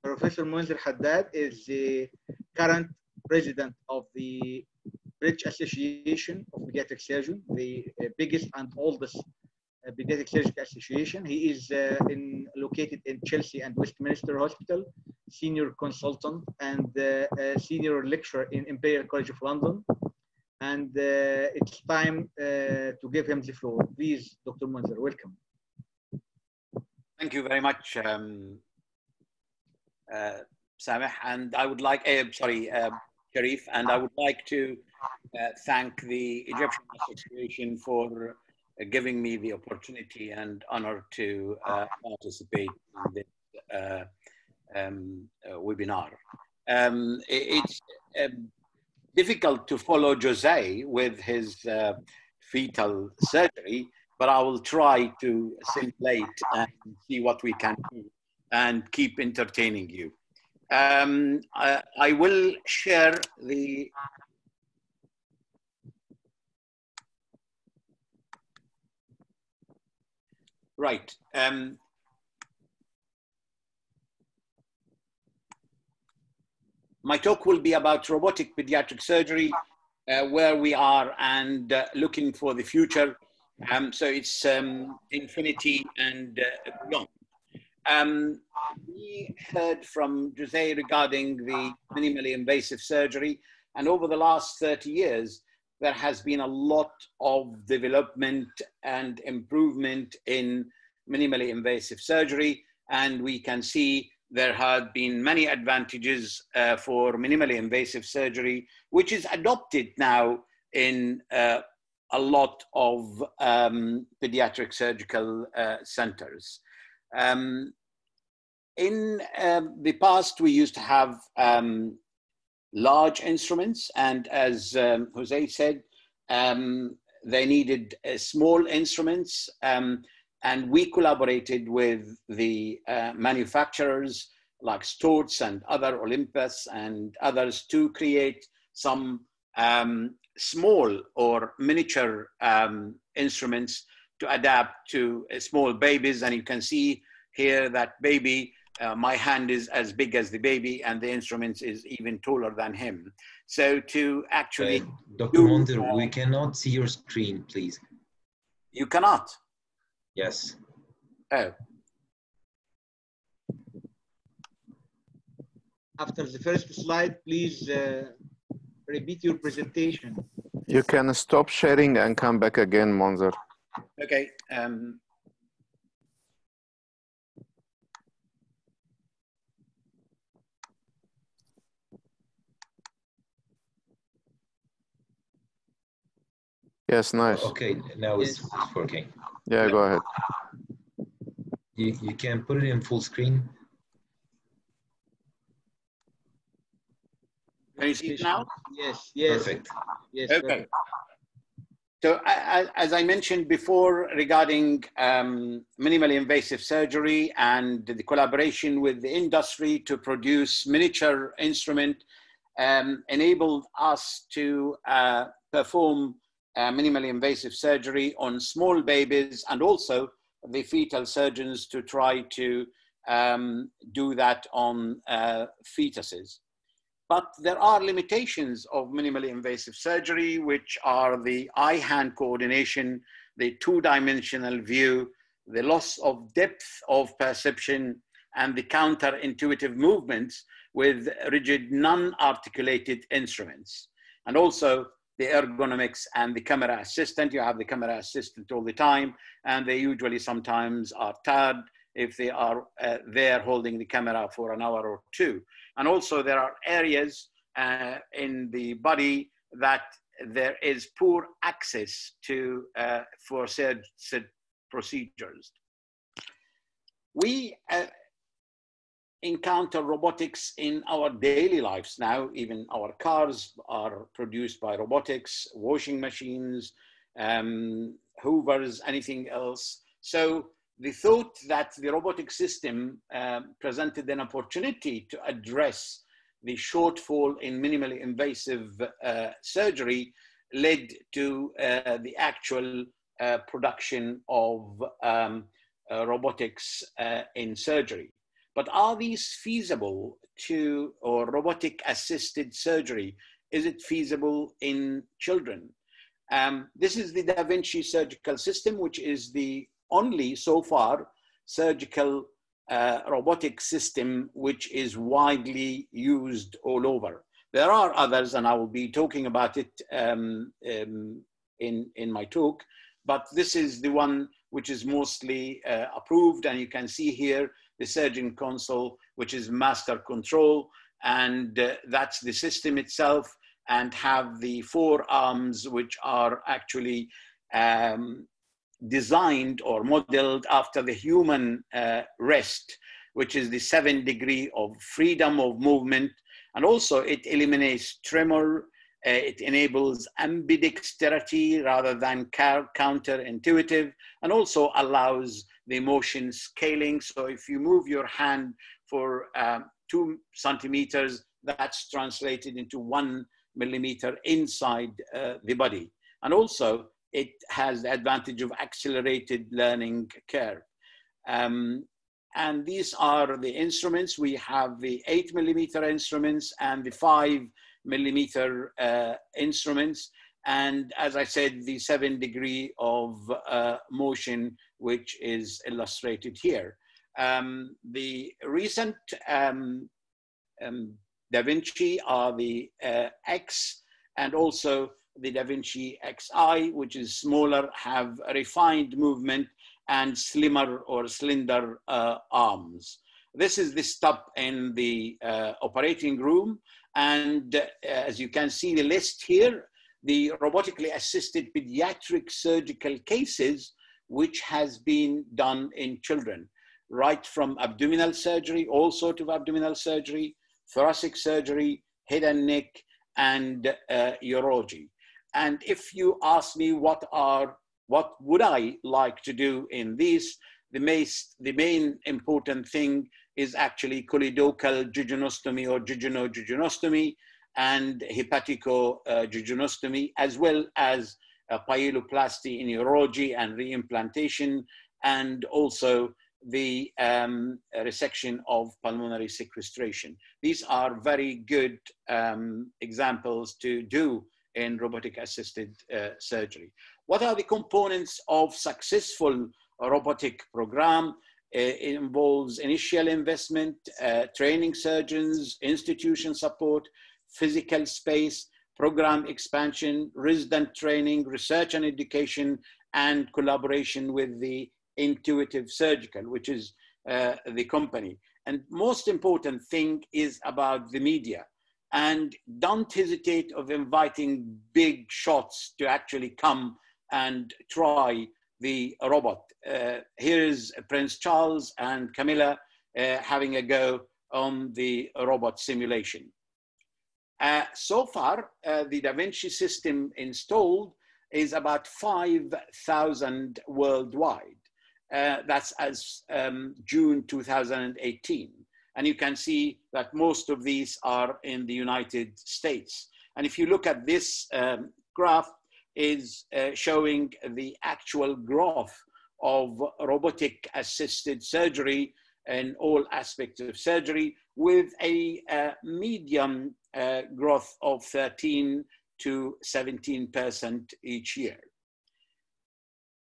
Professor Munzer Haddad is the current president of the British Association of Pediatric Surgeons, the biggest and oldest pediatric surgical association. He is located in Chelsea and Westminster Hospital, senior consultant and senior lecturer in Imperial College of London. And it's time to give him the floor. Please, Dr. Munzer, welcome. Thank you very much, Sameh, and I would like, Sharif, and I would like to thank the Egyptian Association for giving me the opportunity and honor to participate in this webinar. It's difficult to follow Jose with his fetal surgery, but I will try to simulate and see what we can do and keep entertaining you. I will share the right. My talk will be about robotic pediatric surgery, where we are and looking for the future. So it's infinity and beyond. We heard from Jose regarding the minimally invasive surgery, and over the last 30 years, there has been a lot of development and improvement in minimally invasive surgery, and we can see there have been many advantages for minimally invasive surgery, which is adopted now in a lot of pediatric surgical centers. In the past, we used to have large instruments, and as Jose said, they needed small instruments, and we collaborated with the manufacturers like Storts and other Olympus and others to create some small or miniature instruments to adapt to small babies. And you can see here that baby, my hand is as big as the baby and the instrument is even taller than him. So to actually Dr. Mondir, we cannot see your screen, please. You cannot? Yes. Oh. After the first slide, please repeat your presentation. You can stop sharing and come back again, Monzer. Okay. Yes, nice. Okay, now it's working. Yeah, go ahead. You can put it in full screen. Can you see it now? Yes, yes. Perfect. Yes, okay. perfect. So as I mentioned before regarding minimally invasive surgery and the collaboration with the industry to produce miniature instrument enabled us to perform minimally invasive surgery on small babies and also the fetal surgeons to try to do that on fetuses. But there are limitations of minimally invasive surgery, which are the eye-hand coordination, the two-dimensional view, the loss of depth of perception, and the counterintuitive movements with rigid, non-articulated instruments. And also the ergonomics and the camera assistant. You have the camera assistant all the time, and they usually sometimes are tired if they are there holding the camera for an hour or two. And also there are areas in the body that there is poor access to for said procedures. We encounter robotics in our daily lives now. Even our cars are produced by robotics, washing machines, hoovers, anything else. So the thought that the robotic system presented an opportunity to address the shortfall in minimally invasive surgery led to the actual production of robotics in surgery. But are these feasible or robotic assisted surgery? Is it feasible in children? This is the Da Vinci surgical system, which is the only so far surgical robotic system which is widely used all over. There are others, and I will be talking about it in my talk, but this is the one which is mostly approved, and you can see here the surgeon console, which is master control, and that's the system itself, and have the 4 arms which are actually designed or modeled after the human wrist, which is the 7 degree of freedom of movement. And also it eliminates tremor. It enables ambidexterity rather than counterintuitive, and also allows the motion scaling. So if you move your hand for 2 centimeters, that's translated into 1 millimeter inside the body. And also it has the advantage of accelerated learning curve. And these are the instruments. We have the 8 millimeter instruments and the 5 millimeter instruments. And as I said, the 7 degree of motion, which is illustrated here. The recent Da Vinci are the X, and also the Da Vinci XI, which is smaller, have refined movement and slimmer or slender arms. This is the stop in the operating room. And as you can see the list here, the robotically assisted pediatric surgical cases, which has been done in children, right from abdominal surgery, all sorts of abdominal surgery, thoracic surgery, head and neck, and urology. And if you ask me what would I like to do in these, the main important thing is actually choledochal jejunostomy or jejunojejunostomy and hepatico-jejunostomy, as well as pyeloplasty in urology and reimplantation, and also the resection of pulmonary sequestration. These are very good examples to do in robotic-assisted surgery. What are the components of successful robotic program? It involves initial investment, training surgeons, institution support, physical space, program expansion, resident training, research and education, and collaboration with the Intuitive Surgical, which is the company. And most important thing is about the media. And don't hesitate of inviting big shots to actually come and try the robot. Here is Prince Charles and Camilla having a go on the robot simulation. So far, the Da Vinci system installed is about 5,000 worldwide. That's as June 2018. And you can see that most of these are in the United States. And if you look at this graph, is showing the actual growth of robotic assisted surgery in all aspects of surgery, with a medium growth of 13 to 17% each year.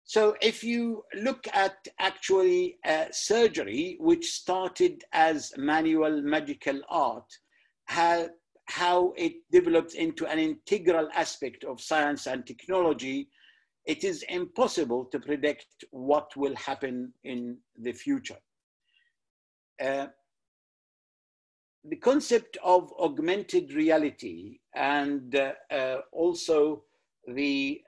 So if you look at actually surgery, which started as manual medical art, how it develops into an integral aspect of science and technology, it is impossible to predict what will happen in the future. The concept of augmented reality and also the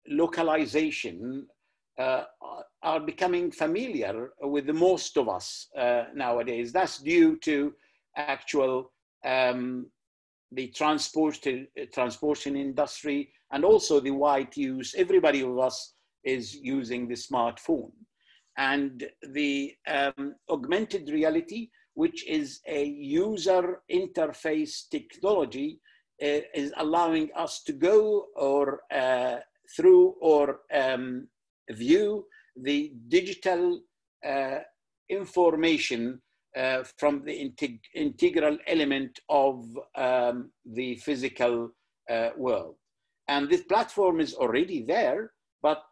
localization are becoming familiar with the most of us nowadays. That's due to actual the transportation industry, and also the wide use. Everybody of us is using the smartphone. And the augmented reality, which is a user interface technology, is allowing us to go or through or view the digital information from the integral element of the physical world. And this platform is already there, but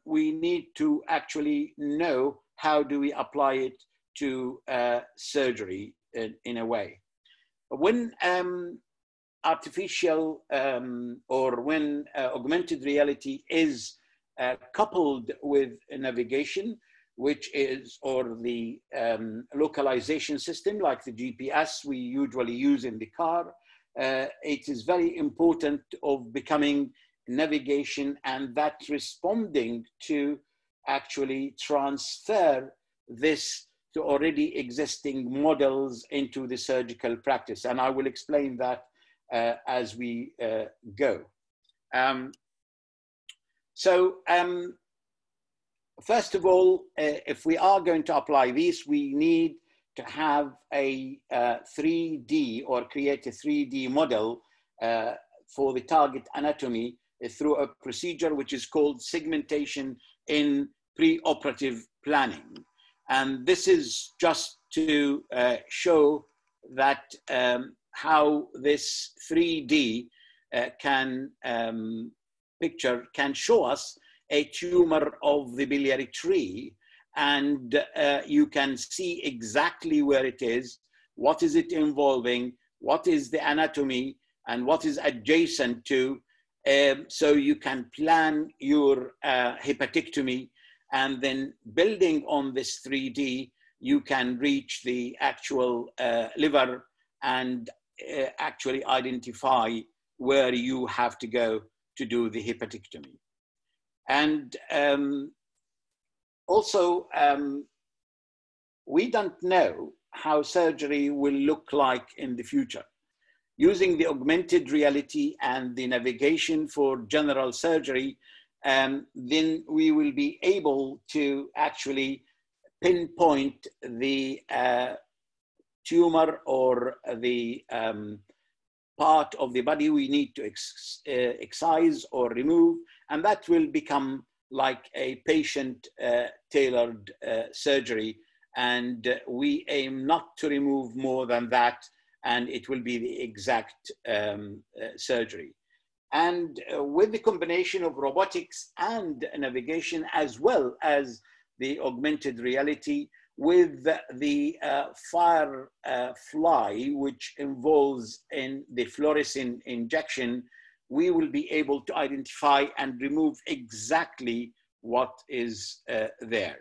we need to actually know how do we apply it to surgery in a way. When artificial or when augmented reality is coupled with navigation, which is, or the localization system like the GPS we usually use in the car, it is very important of becoming navigation and that responding to actually transfer this to already existing models into the surgical practice. And I will explain that as we go. First of all, if we are going to apply these, we need to have a 3D or create a 3D model for the target anatomy through a procedure which is called segmentation in preoperative planning. And this is just to show that how this 3D picture can show us a tumor of the biliary tree, and you can see exactly where it is, what is it involving, what is the anatomy, and what is adjacent to, so you can plan your hepatectomy, and then building on this 3D, you can reach the actual liver and actually identify where you have to go to do the hepatectomy. And also, we don't know how surgery will look like in the future. Using the augmented reality and the navigation for general surgery, then we will be able to actually pinpoint the tumor or the part of the body we need to excise or remove, and that will become like a patient-tailored surgery, and we aim not to remove more than that, and it will be the exact surgery. And with the combination of robotics and navigation, as well as the augmented reality, with the Firefly, which involves in the fluorescent injection, we will be able to identify and remove exactly what is there.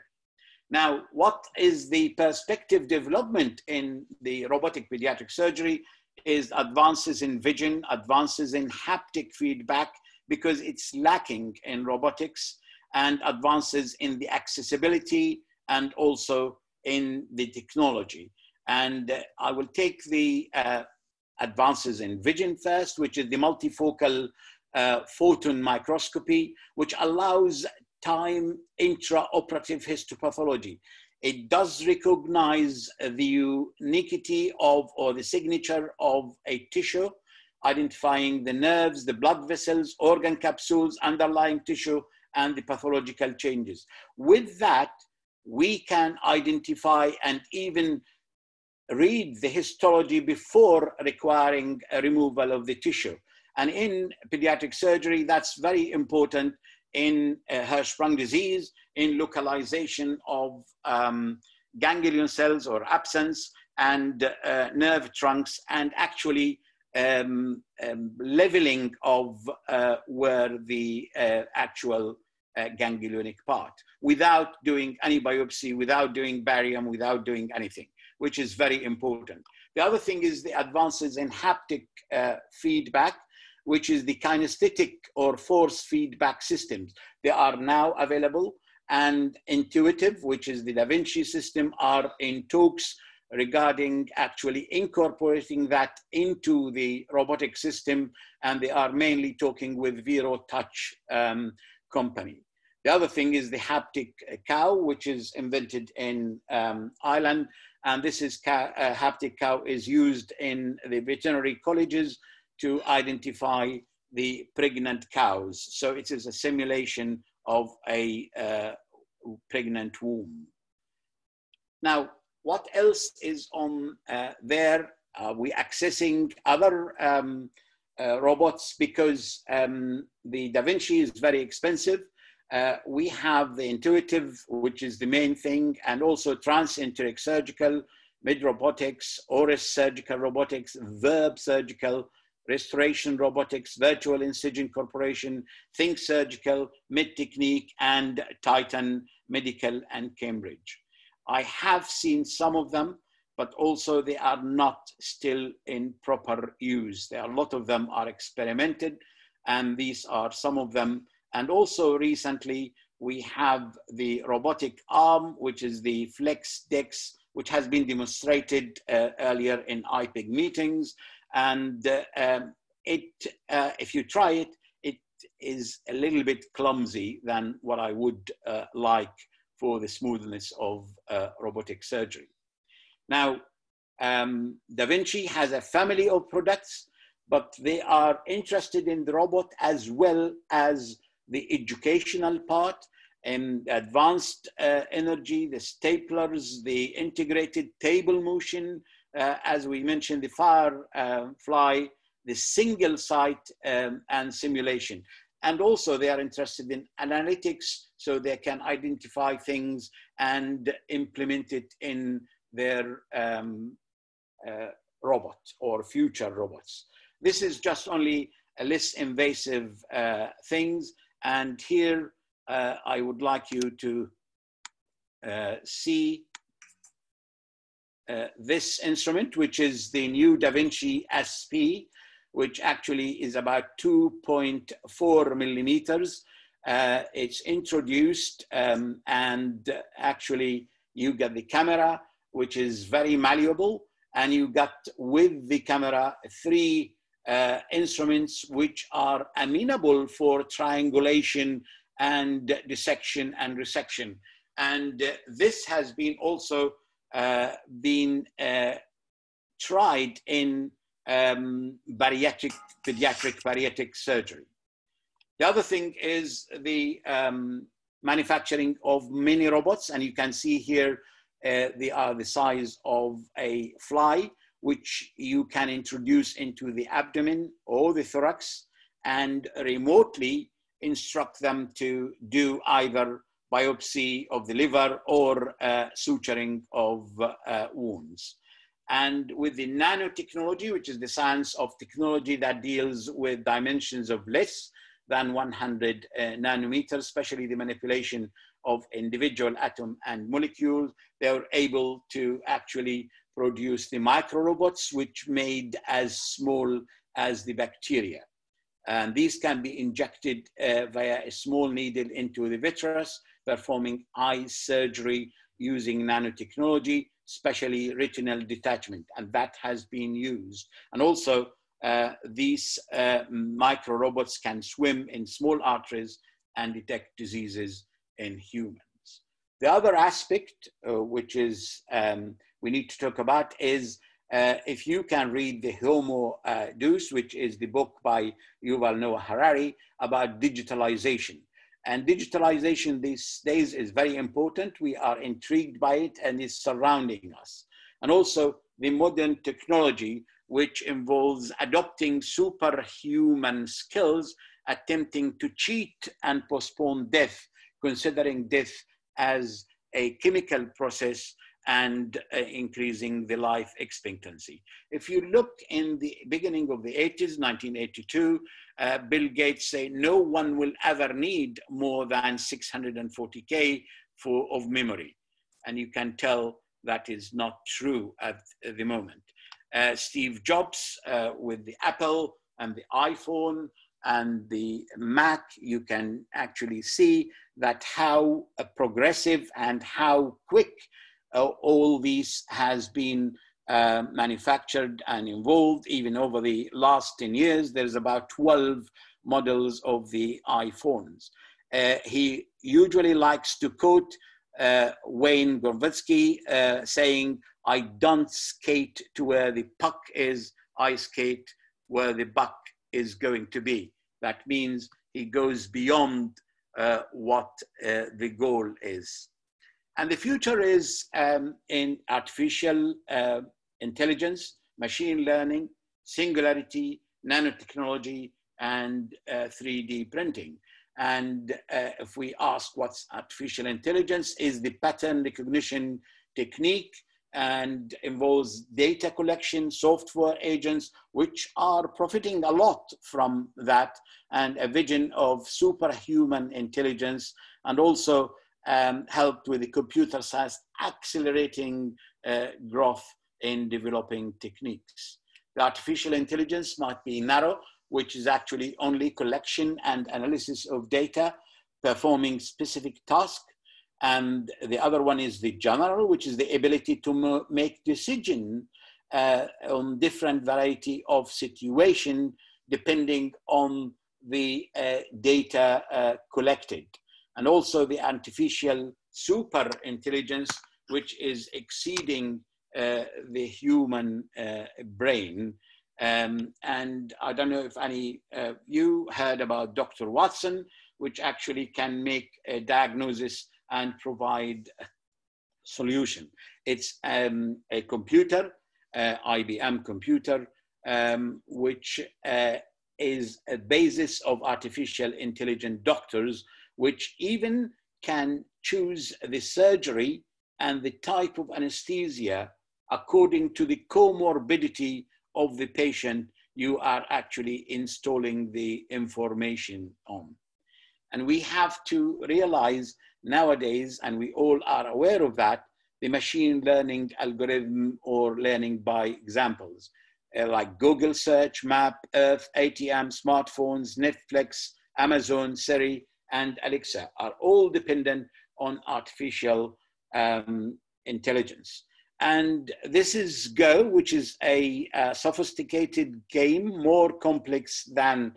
Now, what is the perspective development in the robotic pediatric surgery is advances in vision, advances in haptic feedback, because it's lacking in robotics, and advances in the accessibility and also in the technology. And I will take the advances in vision first, which is the multifocal photon microscopy, which allows time intraoperative histopathology. It does recognize the uniquity of, or the signature of a tissue, identifying the nerves, the blood vessels, organ capsules, underlying tissue, and the pathological changes. With that, we can identify and even read the histology before requiring a removal of the tissue. And in pediatric surgery, that's very important in Hirschsprung disease, in localization of ganglion cells or absence, and nerve trunks, and actually leveling of where the actual ganglionic part, without doing any biopsy, without doing barium, without doing anything, which is very important. The other thing is the advances in haptic feedback, which is the kinesthetic or force feedback systems. They are now available, and intuitive, which is the Da Vinci system, are in talks regarding actually incorporating that into the robotic system, and they are mainly talking with Vero Touch company. The other thing is the haptic cow, which is invented in Ireland, and this is haptic cow is used in the veterinary colleges to identify the pregnant cows. So it is a simulation of a pregnant womb. Now, what else is on there? We're accessing other robots because the Da Vinci is very expensive. We have the intuitive, which is the main thing, and also transenteric surgical, mid robotics, Oris surgical robotics, Verb surgical, restoration robotics, virtual incision corporation, Think surgical, Mid technique, and Titan medical and Cambridge. I have seen some of them, but also they are not still in proper use. There are a lot of them are experimented, and these are some of them. And also recently, we have the robotic arm, which is the Flex Dex, which has been demonstrated earlier in IPIG meetings. And if you try it, it is a little bit clumsy than what I would like for the smoothness of robotic surgery. Now, Da Vinci has a family of products, but they are interested in the robot as well as the educational part, and advanced energy, the staplers, the integrated table motion, as we mentioned, the Firefly, the single site and simulation. And also they are interested in analytics, so they can identify things and implement it in their robot or future robots. This is just only a less invasive things. And here I would like you to see this instrument, which is the new Da Vinci SP, which actually is about 2.4 millimeters. It's introduced and actually you get the camera, which is very malleable, and you got with the camera 3 instruments which are amenable for triangulation and dissection and resection. And this has been also been tried in pediatric bariatric surgery. The other thing is the manufacturing of mini robots, and you can see here they are the size of a fly, which you can introduce into the abdomen or the thorax and remotely instruct them to do either biopsy of the liver or suturing of wounds. And with the nanotechnology, which is the science of technology that deals with dimensions of less than 100 nanometers, especially the manipulation of individual atom and molecules, they were able to actually produce the micro robots, which made as small as the bacteria. And these can be injected via a small needle into the vitreous, performing eye surgery using nanotechnology, especially retinal detachment, and that has been used. And also, these micro robots can swim in small arteries and detect diseases in humans. The other aspect, which is we need to talk about, is if you can read the Homo Deus, which is the book by Yuval Noah Harari about digitalization. And digitalization these days is very important. We are intrigued by it and it's surrounding us. And also the modern technology, which involves adopting superhuman skills, attempting to cheat and postpone death, considering death as a chemical process and increasing the life expectancy. If you look in the beginning of the 80s, 1982, Bill Gates said no one will ever need more than 640K of memory. And you can tell that is not true at the moment. Steve Jobs with the Apple and the iPhone and the Mac, you can actually see that how progressive and how quick all these has been manufactured and involved. Even over the last 10 years, there's about 12 models of the iPhones. He usually likes to quote Wayne Gorvitsky saying, "I don't skate to where the puck is, I skate where the buck is going to be." That means he goes beyond what the goal is. And the future is in artificial intelligence, machine learning, singularity, nanotechnology, and 3D printing. And if we ask what's artificial intelligence, is the pattern recognition technique and involves data collection, software agents, which are profiting a lot from that, and a vision of superhuman intelligence, and also helped with the computer science accelerating growth in developing techniques. The artificial intelligence might be narrow, which is actually only collection and analysis of data, performing specific tasks. And the other one is the general, which is the ability to make decisions on different variety of situation, depending on the data collected. And also the artificial super intelligence, which is exceeding the human brain. And I don't know if any of you heard about Dr. Watson, which actually can make a diagnosis and provide a solution. It's a computer, IBM computer, which is a basis of artificial intelligent doctors, which even can choose the surgery and the type of anesthesia according to the comorbidity of the patient you are actually installing the information on. And we have to realize nowadays, and we all are aware of that, the machine learning algorithm or learning by examples, like Google search, map, Earth, ATM, smartphones, Netflix, Amazon, Siri, and Alexa are all dependent on artificial intelligence. And this is Go, which is a sophisticated game, more complex than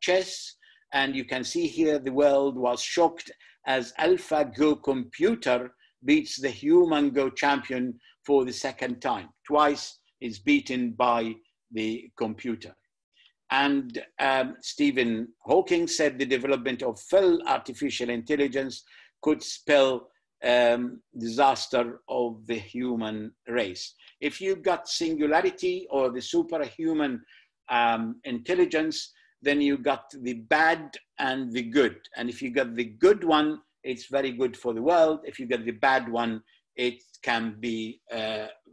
chess. And you can see here the world was shocked as AlphaGo computer beats the human Go champion for the second time. Twice is beaten by the computer. And Stephen Hawking said the development of full artificial intelligence could spell disaster of the human race. If you got singularity or the superhuman intelligence, then you got the bad and the good. And if you got the good one, it's very good for the world. If you get the bad one, it can be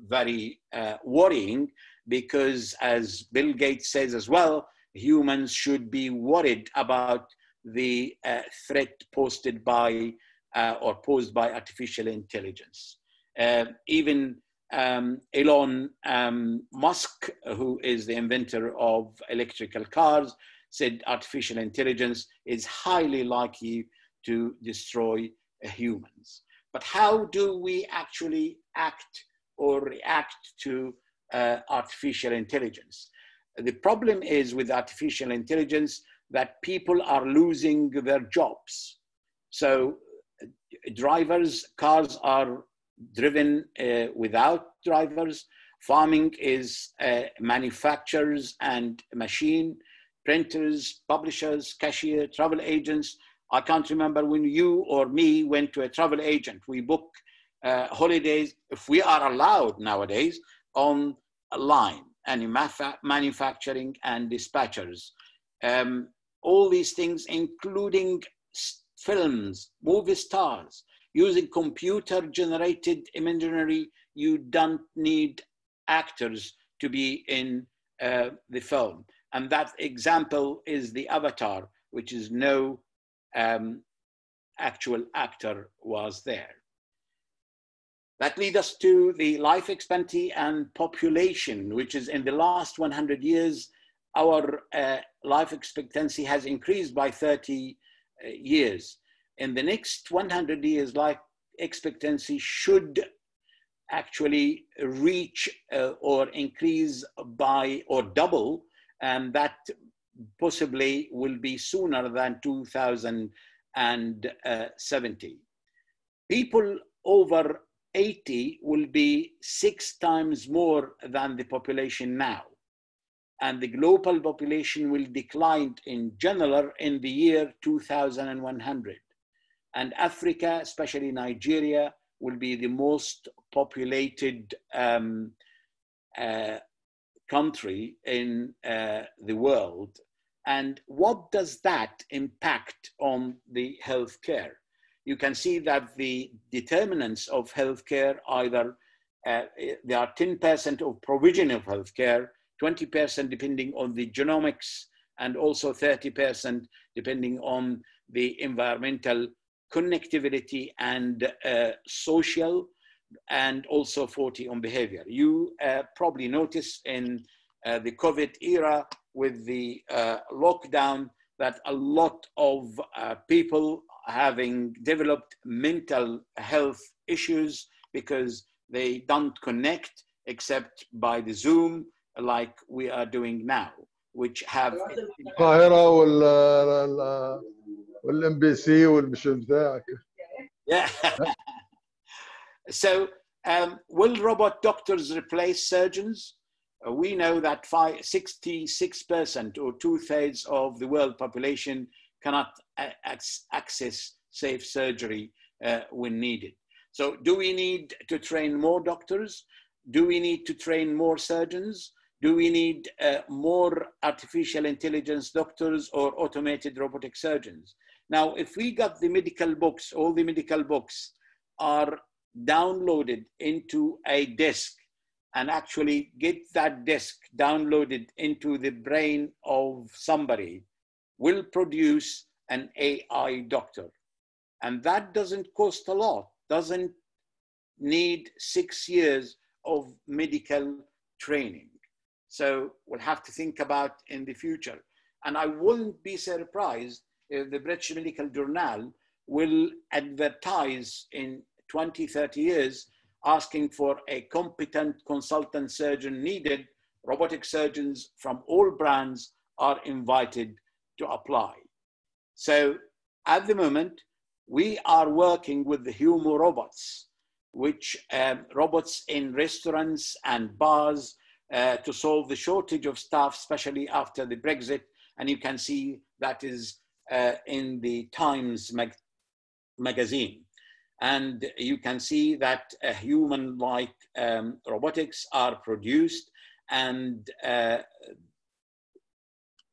very worrying, because as Bill Gates says as well, humans should be worried about the threat posted by or posed by artificial intelligence. Even Elon Musk, who is the inventor of electrical cars, said artificial intelligence is highly likely to destroy humans. But how do we actually act or react to artificial intelligence? The problem is with artificial intelligence that people are losing their jobs. So cars are driven without drivers. Farming is manufacturers and machine, printers, publishers, cashier, travel agents. I can't remember when you or me went to a travel agent. We book holidays, if we are allowed nowadays, online, and manufacturing and dispatchers. All these things, including films, movie stars, using computer-generated imagery. You don't need actors to be in the film. And that example is the Avatar, which is no actual actor was there. That leads us to the life expectancy and population, which is in the last 100 years, our life expectancy has increased by 30 years. In the next 100 years, life expectancy should actually reach or increase by or double, and that possibly will be sooner than 2070. People over 80 will be 6 times more than the population now. And the global population will decline in general in the year 2100. And Africa, especially Nigeria, will be the most populated country in the world. And what does that impact on the healthcare? You can see that the determinants of healthcare either there are 10% of provision of healthcare, 20% depending on the genomics, and also 30% depending on the environmental connectivity and social, and also 40 on behavior. You probably noticed in the COVID era with the lockdown that a lot of people having developed mental health issues because they don't connect except by the Zoom like we are doing now, which have القاهرة والMBC والمش بتاعك. Yeah. So will robot doctors replace surgeons? We know that 66% or 2/3 of the world population cannot access safe surgery when needed. So do we need to train more doctors? Do we need to train more surgeons? Do we need more artificial intelligence doctors or automated robotic surgeons? Now, if we got the medical books, all the medical books are downloaded into a disk, and actually get that disk downloaded into the brain of somebody, will produce an AI doctor. And that doesn't cost a lot, doesn't need 6 years of medical training. So we'll have to think about in the future. And I wouldn't be surprised if the British Medical Journal will advertise in 20, 30 years asking for a competent consultant surgeon needed. Robotic surgeons from all brands are invited to apply. So at the moment, we are working with the Humo robots, which robots in restaurants and bars to solve the shortage of staff, especially after the Brexit. And you can see that is in the Times magazine. And you can see that human-like robotics are produced, and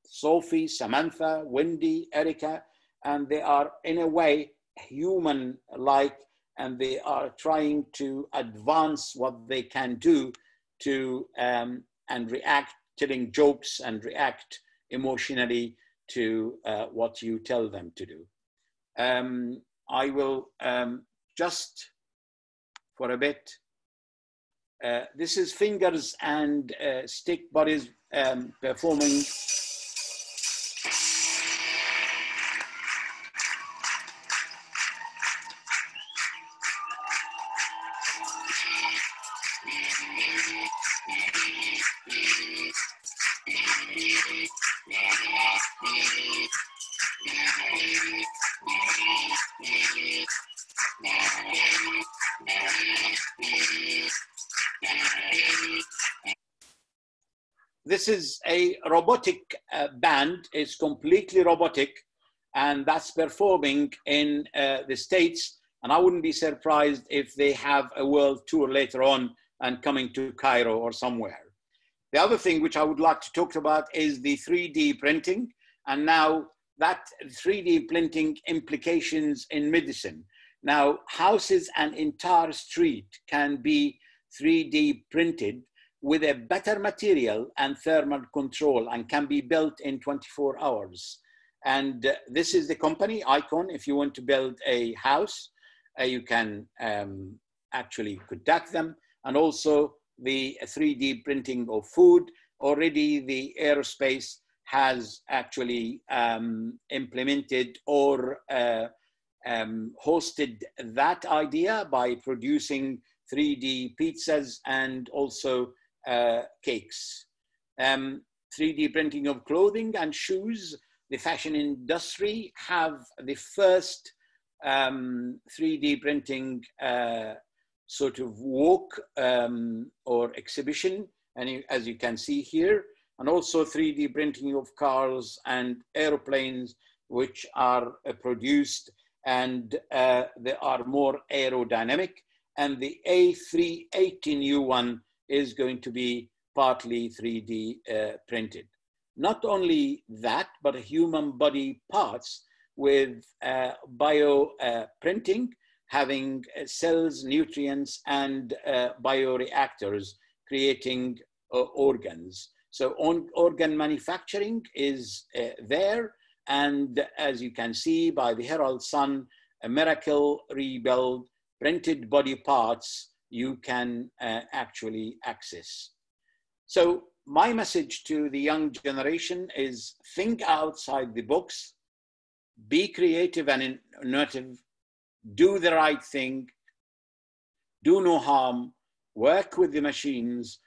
Sophie, Samantha, Wendy, Erica, and they are in a way human-like, and they are trying to advance what they can do to and react, telling jokes and react emotionally to what you tell them to do. I will just for a bit. This is fingers and stick bodies performing. This is a robotic band. It's completely robotic, and that's performing in the States. And I wouldn't be surprised if they have a world tour later on and coming to Cairo or somewhere. The other thing which I would like to talk about is the 3D printing, and now that 3D printing implications in medicine. Now, houses and entire street can be 3D printed with a better material and thermal control, and can be built in 24 hours. And this is the company, Icon. If you want to build a house, you can actually contact them. And also the 3D printing of food. Already the aerospace has actually implemented or hosted that idea by producing 3D pizzas and also cakes. 3D printing of clothing and shoes. The fashion industry have the first 3D printing sort of walk or exhibition, and as you can see here, and also 3D printing of cars and airplanes, which are produced, and they are more aerodynamic. And the A380 new one is going to be partly 3D printed. Not only that, but human body parts with bio printing, having cells, nutrients, and bioreactors creating organs. So organ manufacturing is there. And as you can see by the Herald Sun, a miracle rebuild, printed body parts you can actually access. So my message to the young generation is think outside the box, be creative and innovative, do the right thing, do no harm, work with the machines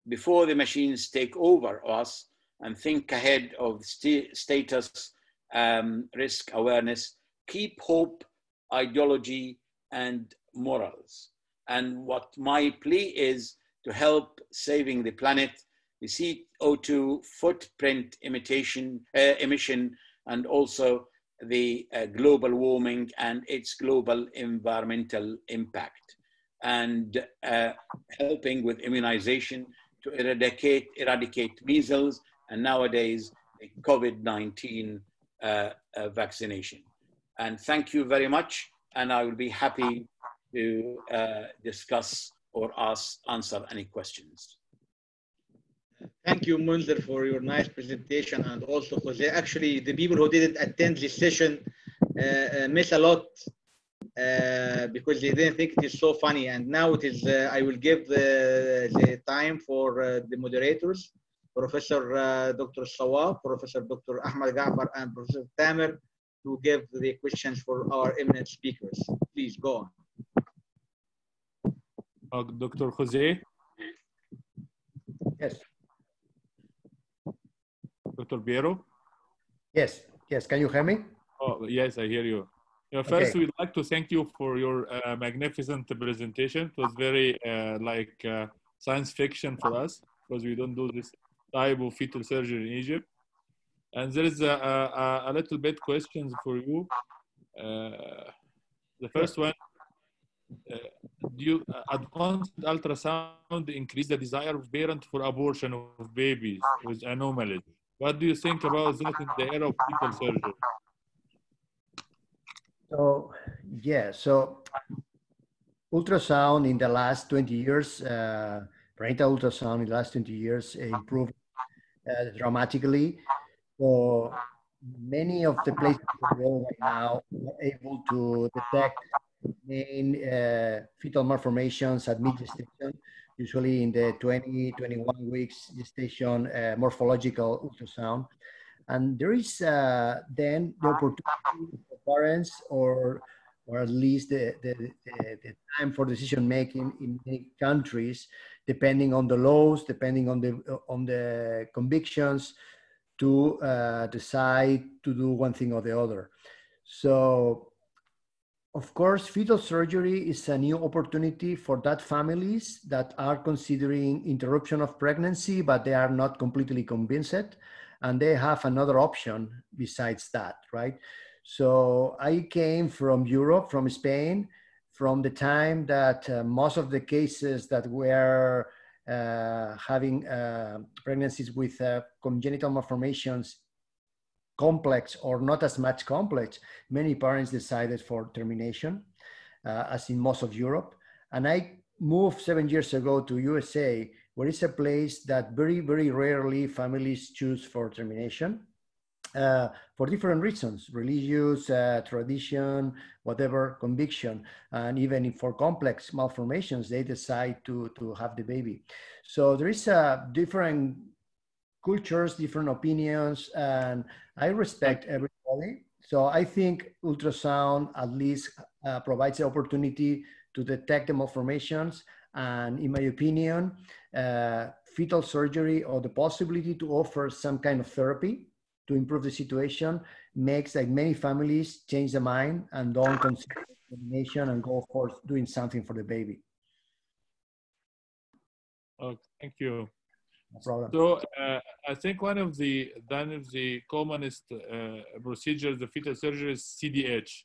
before the machines take over us, and think ahead of status, risk awareness, keep hope, ideology, and morals. And what my plea is to help saving the planet, the CO2 footprint emission, and also the global warming and its global environmental impact, and helping with immunization to eradicate measles, and nowadays the COVID-19 vaccination. And thank you very much. And I will be happy to discuss or answer any questions. Thank you, Munzer, for your nice presentation, and also Jose. Actually, the people who didn't attend this session miss a lot because they didn't think it is so funny. And now it is. I will give the time for the moderators, Professor Dr. Sawab, Professor Dr. Ahmad Gafar, and Professor Tamer, to give the questions for our eminent speakers. Please go on. Dr. Jose? Yes. Dr. Piero? Yes, yes. Can you hear me? Oh, yes, I hear you. First, Okay. we'd like to thank you for your magnificent presentation. It was very science fiction for us because we don't do this type of fetal surgery in Egypt. And there is a little bit questions for you. The first one, do you advanced ultrasound increase the desire of parents for abortion of babies with anomalies? What do you think about that in the era of fetal surgery? So, yeah, so ultrasound in the last 20 years, prenatal ultrasound in the last 20 years improved dramatically. So many of the places in the world right now are able to detect main fetal malformations at mid-gestation, usually in the 20, 21 weeks gestation morphological ultrasound. And there is then the opportunity for parents or at least the time for decision making in many countries, depending on the laws, depending on the convictions, to decide to do one thing or the other. So, of course, fetal surgery is a new opportunity for that families that are considering interruption of pregnancy, but they are not completely convinced, and they have another option besides that, right? So I came from Europe, from Spain, from the time that most of the cases that were having pregnancies with congenital malformations, complex or not as much complex, many parents decided for termination, as in most of Europe. And I moved 7 years ago to USA, where it's a place that very, very rarely families choose for termination for different reasons, religious, tradition, whatever, conviction. And even for complex malformations, they decide to have the baby. So there is a different cultures, different opinions, and I respect everybody. So I think ultrasound at least provides the opportunity to detect the malformations. And in my opinion, fetal surgery or the possibility to offer some kind of therapy to improve the situation makes like many families change their mind and don't consider termination and go for doing something for the baby. Oh, thank you. No problem. So I think one of the commonest procedures of fetal surgery is CDH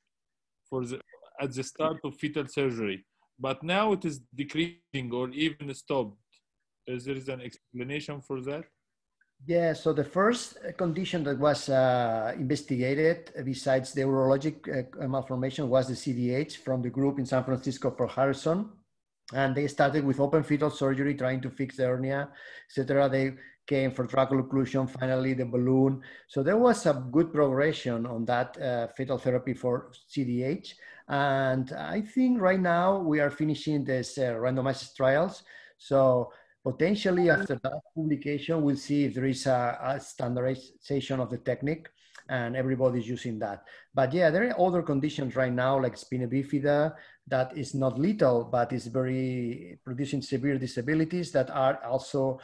at the start of fetal surgery, but now it is decreasing or even stopped. Is there an explanation for that? Yeah, so the first condition that was investigated besides the urologic malformation was the CDH from the group in San Francisco for Harrison. And they started with open fetal surgery, trying to fix the hernia, etc. They came for tracheal occlusion, finally the balloon. So there was a good progression on that fetal therapy for CDH. And I think right now we are finishing this randomized trials. So potentially after that publication, we'll see if there is a standardization of the technique and everybody's using that. But yeah, there are other conditions right now like spina bifida that is not lethal, but is very producing severe disabilities that are also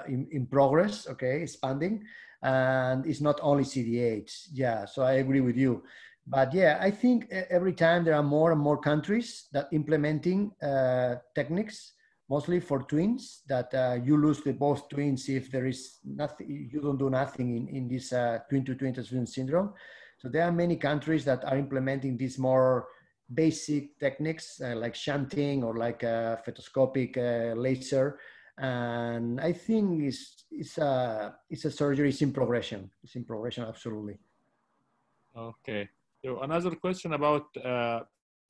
in progress, okay, expanding. And it's not only CDH. Yeah, so I agree with you. But yeah, I think every time there are more and more countries that implementing techniques, mostly for twins, that you lose the both twins if there is nothing, you don't do nothing in this twin-to-twin transfusion syndrome. So there are many countries that are implementing these more basic techniques like shunting or like fetoscopic laser. And I think it's a surgery, it's in progression. It's in progression, absolutely. Okay. So another question about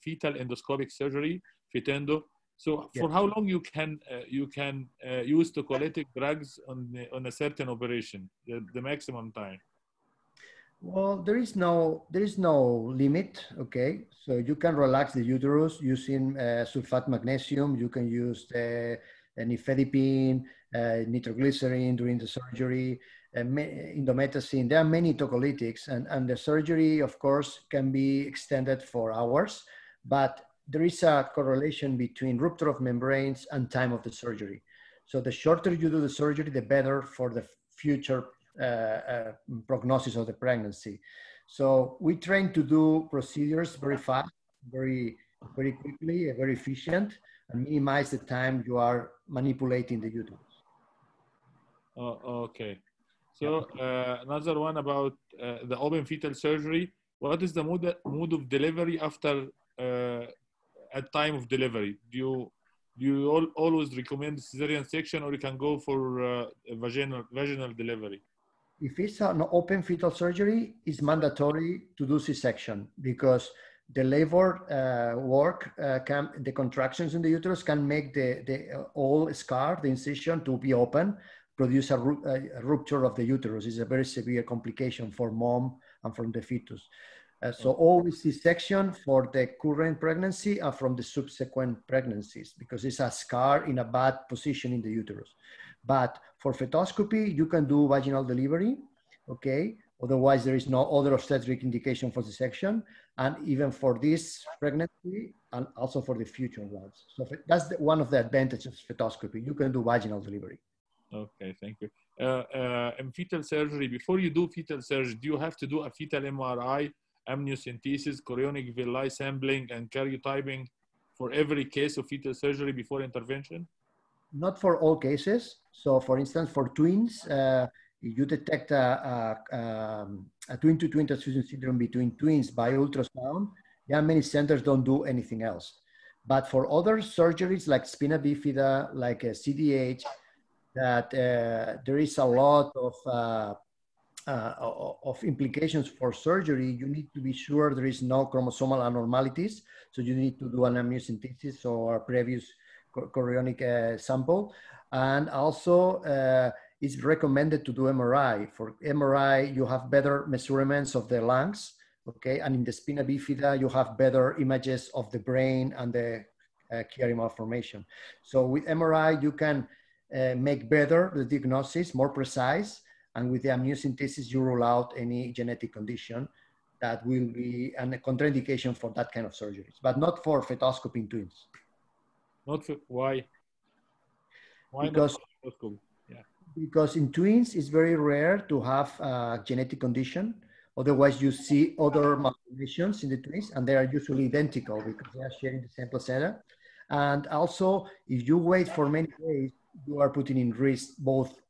fetal endoscopic surgery, fetendo. So for how long you can use tocolytic drugs on a certain operation, the maximum time? Well, there is no limit. Okay, so you can relax the uterus using sulfate magnesium. You can use nifedipine, nitroglycerin during the surgery, indomethacin. There are many tocolytics, and the surgery, of course, can be extended for hours, but there is a correlation between rupture of membranes and time of the surgery. So the shorter you do the surgery, the better for the future prognosis of the pregnancy. So we train to do procedures very fast, very quickly, very efficient, and minimize the time you are manipulating the uterus. Okay. So another one about the open fetal surgery. What is the mode of delivery after at time of delivery? Do you always recommend cesarean section, or you can go for vaginal delivery? If it's an open fetal surgery, it's mandatory to do C-section because the labor the contractions in the uterus can make the whole scar, the incision, to be open, produce a rupture of the uterus. It's a very severe complication for mom and from the fetus. So always C-section for the current pregnancy and from the subsequent pregnancies because it's a scar in a bad position in the uterus. But for fetoscopy, you can do vaginal delivery, okay? Otherwise, there is no other obstetric indication for C-section, and even for this pregnancy and also for the future ones. So that's one of the advantages of fetoscopy. You can do vaginal delivery. Okay, thank you. In fetal surgery, before you do fetal surgery, do you have to do a fetal MRI, amniocentesis, chorionic villi sampling, and karyotyping for every case of fetal surgery before intervention? Not for all cases. So for instance, for twins, you detect a twin-to-twin transfusion syndrome between twins by ultrasound. Yeah, many centers don't do anything else. But for other surgeries like spina bifida, like CDH, that there is a lot of implications for surgery, you need to be sure there is no chromosomal abnormalities. So you need to do an amniocentesis or a previous chorionic sample. And also it's recommended to do MRI. For MRI, you have better measurements of the lungs, okay? And in the spina bifida, you have better images of the brain and the Chiari malformation. So with MRI, you can make better the diagnosis, more precise, and with the amniocentesis, you rule out any genetic condition that will be a contraindication for that kind of surgeries, but not for fetoscopy in twins. Not for, why? Why because, not fetoscopy? Yeah. Because in twins, it's very rare to have a genetic condition. Otherwise, you see other malformations in the twins, and they are usually identical because they are sharing the same placenta. And also, if you wait for many days, you are putting in risk both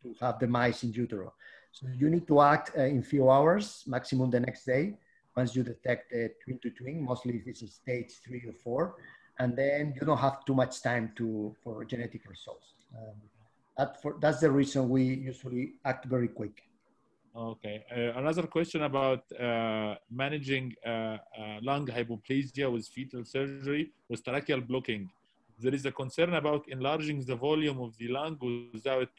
to have the mice in utero. So you need to act in few hours, maximum the next day, once you detect a twin-to-twin, mostly if it's in stage 3 or 4. And then you don't have too much time for genetic results. That's the reason we usually act very quick. Okay. Another question about managing lung hypoplasia with fetal surgery with tracheal blocking. There is a concern about enlarging the volume of the lung without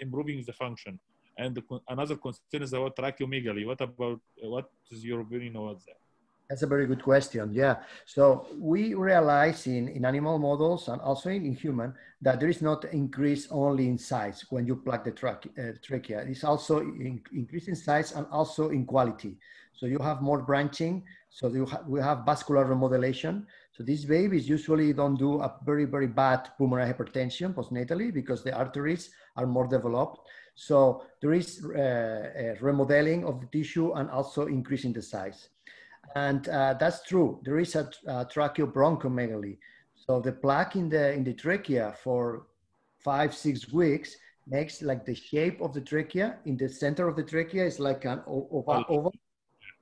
improving the function. And another concern is about tracheomegaly. What is your opinion about that? That's a very good question. Yeah. So we realize in animal models and also in human that there is not increase only in size when you plug the trachea. It's also increase in size and also in quality. So you have more branching. So we have vascular remodelation. So these babies usually don't do a very, very bad pulmonary hypertension postnatally because the arteries are more developed. So there is remodeling of the tissue and also increasing the size. And that's true. There is a tracheobronchomegaly. So the plaque in the trachea for 5-6 weeks makes like the shape of the trachea. In the center of the trachea is like an oval.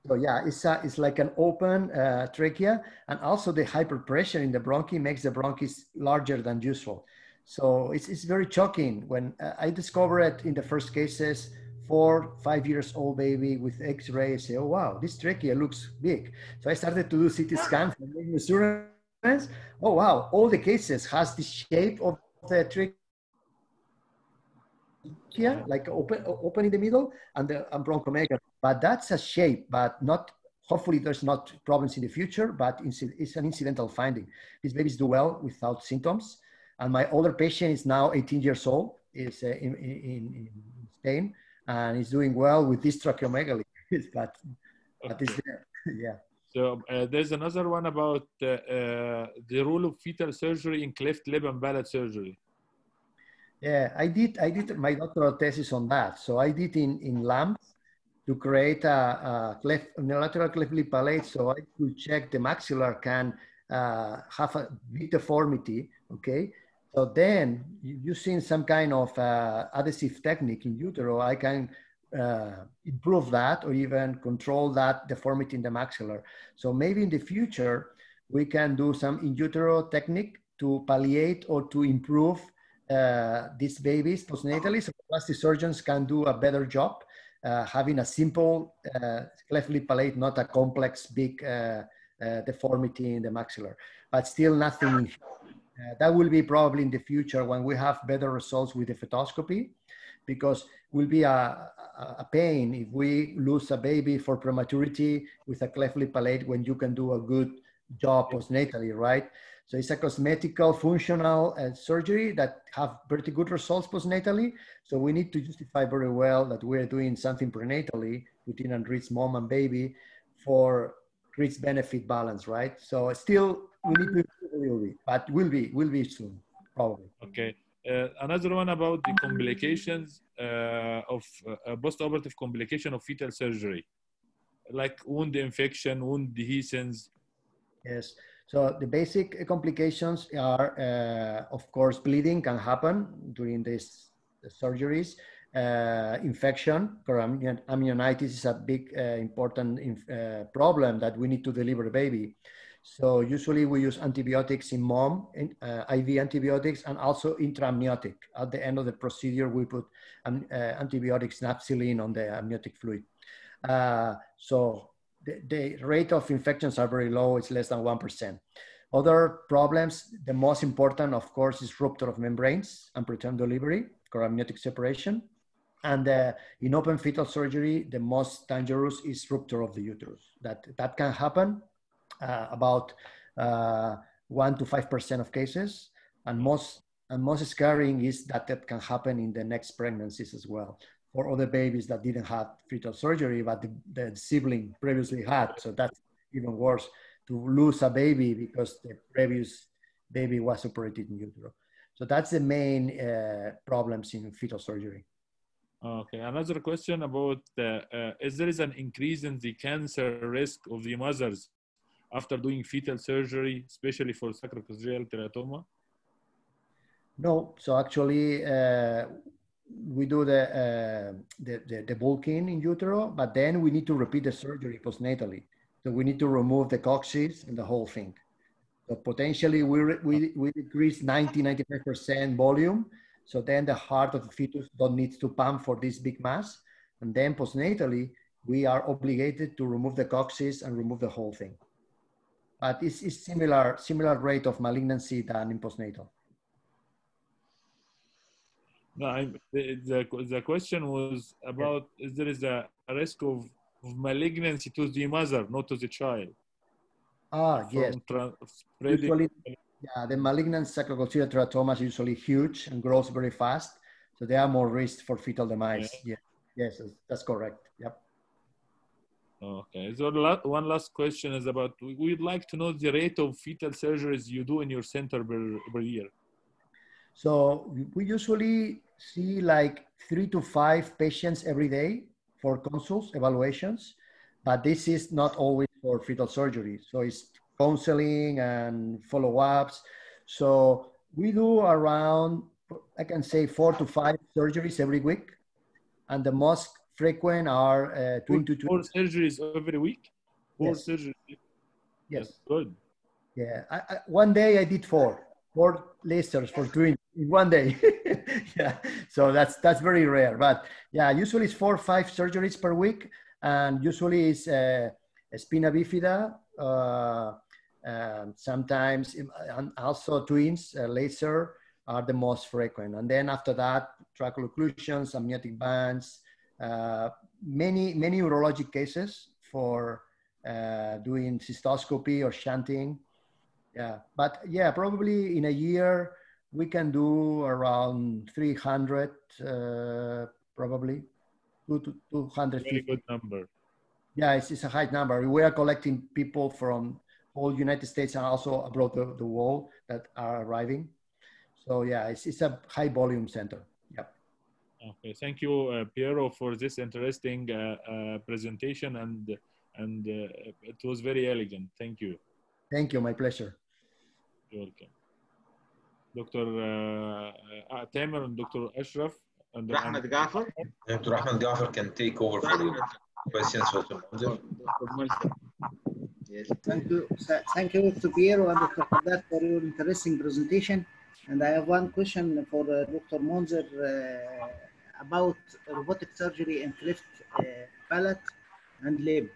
So yeah, it's like an open trachea, and also the hyperpressure in the bronchi makes the bronchus larger than usual. So it's very shocking when I discovered it in the first cases. 4-5 years old baby with X-ray, say, oh wow, this trachea looks big. So I started to do CT scans and make measurements. Oh wow, all the cases has the shape of the trachea, like open in the middle, and the bronchomegaly. But that's a shape, but not. Hopefully, there's not problems in the future. But it's an incidental finding. These babies do well without symptoms. And my older patient is now 18 years old. Is in Spain. And he's doing well with this tracheomegaly, but it's there. Yeah. So there's another one about the role of fetal surgery in cleft lip and palate surgery. Yeah, I did my doctoral thesis on that. So I did in lamps to create a unilateral cleft lip palate, so I could check the maxillar can have a big deformity. Okay, so then using some kind of adhesive technique in utero, I can improve that or even control that deformity in the maxillar. So maybe in the future we can do some in utero technique to palliate or to improve these babies postnatally, so plastic surgeons can do a better job having a simple cleft lip palate, not a complex big deformity in the maxillar, but still nothing. That will be probably in the future when we have better results with the fetoscopy, because will be a pain if we lose a baby for prematurity with a cleft lip palate when you can do a good job postnatally, right? So it's a cosmetical, functional surgery that have pretty good results postnatally. So we need to justify very well that we're doing something prenatally within enriched mom and baby for risk benefit balance, right? So still we need to improve a little bit, but will be soon, probably. Okay. Another one about the complications of post-operative complication of fetal surgery, like wound infection, wound dehiscence. Yes. So the basic complications are, of course, bleeding can happen during these surgeries. Infection, amnionitis is a big, important problem that we need to deliver a baby. So usually we use antibiotics in mom, IV antibiotics, and also intraamniotic. At the end of the procedure, we put antibiotics, napsilin on the amniotic fluid. So the rate of infections are very low, it's less than 1%. Other problems, the most important, of course, is rupture of membranes and preterm delivery, choramniotic separation. And in open fetal surgery, the most dangerous is rupture of the uterus. That can happen about 1 to 5% of cases. And most scaring is that can happen in the next pregnancies as well, for other babies that didn't have fetal surgery, but the sibling previously had. So that's even worse, to lose a baby because the previous baby was operated in utero. So that's the main problems in fetal surgery. Okay, another question about, is there an increase in the cancer risk of the mothers after doing fetal surgery, especially for sacrococcygeal teratoma? No, so actually, we do the bulking in utero, but then we need to repeat the surgery postnatally. So we need to remove the coccyx and the whole thing. So potentially we decrease 95% volume. So then the heart of the fetus don't need to pump for this big mass. And then postnatally, we are obligated to remove the coccyx and remove the whole thing. But it's similar rate of malignancy than in postnatal. No, the question was about, is there a risk of malignancy to the mother, not to the child? Yes. Usually, yeah, the malignant sacrococcygeal teratoma is usually huge and grows very fast. So they are more risk for fetal demise. Yeah. Yes, that's correct. Yep. Okay. So one last question is about, we'd like to know the rate of fetal surgeries you do in your center per year. So we usually see like 3 to 5 patients every day for consults, evaluations, but this is not always for fetal surgery. So it's counseling and follow-ups. So we do around, I can say 4 to 5 surgeries every week. And the most frequent are 4 surgeries every week? 4 surgeries? Yes. That's good. Yeah, one day I did 4 lasers for twins in one day. Yeah, so that's very rare. But yeah, usually it's 4 or 5 surgeries per week, and usually it's spina bifida, sometimes, and also twins, laser are the most frequent. And then after that, tracheal occlusions, amniotic bands, many urologic cases for doing cystoscopy or shunting. Yeah, but yeah, probably in a year we can do around 300, probably 250. Very good number. Yeah, it's a high number. We are collecting people from all United States and also abroad the world that are arriving. So yeah, it's a high volume center. Yep. Okay, thank you, Piero, for this interesting presentation, and it was very elegant. Thank you. Thank you. My pleasure. You're welcome. Dr. Tamer and Dr. Ashraf. And Ahmed Gafar. Dr. Ahmed Gafar can take over for the questions for Dr. Munzer. Yes. Thank you, Dr. Piero and Dr. Haddad, for your interesting presentation. And I have one question for Dr. Munzer about robotic surgery in cleft palate and lip.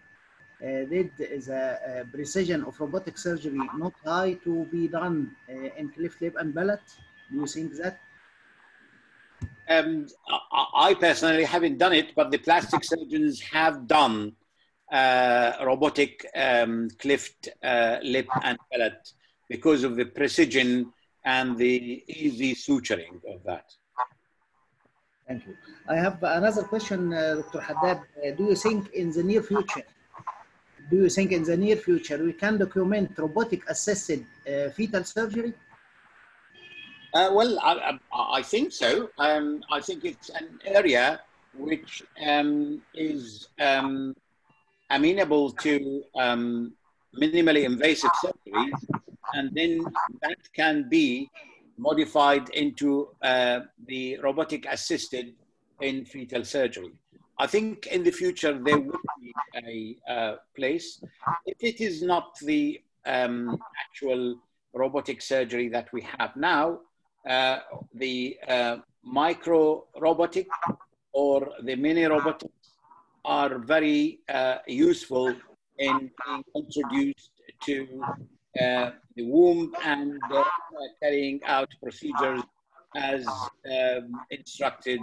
Did the precision of robotic surgery not high to be done in cleft lip and palate? Do you think that? I personally haven't done it, but the plastic surgeons have done robotic cleft lip and palate because of the precision and the easy suturing of that. Thank you. I have another question, Dr. Haddad. Do you think in the near future, we can document robotic assisted fetal surgery? Well, I think so. I think it's an area which is amenable to minimally invasive surgery, and then that can be modified into the robotic assisted in fetal surgery. I think in the future there would be a place. If it is not the actual robotic surgery that we have now, the micro robotic or the mini robotics are very useful in being introduced to the womb and carrying out procedures as instructed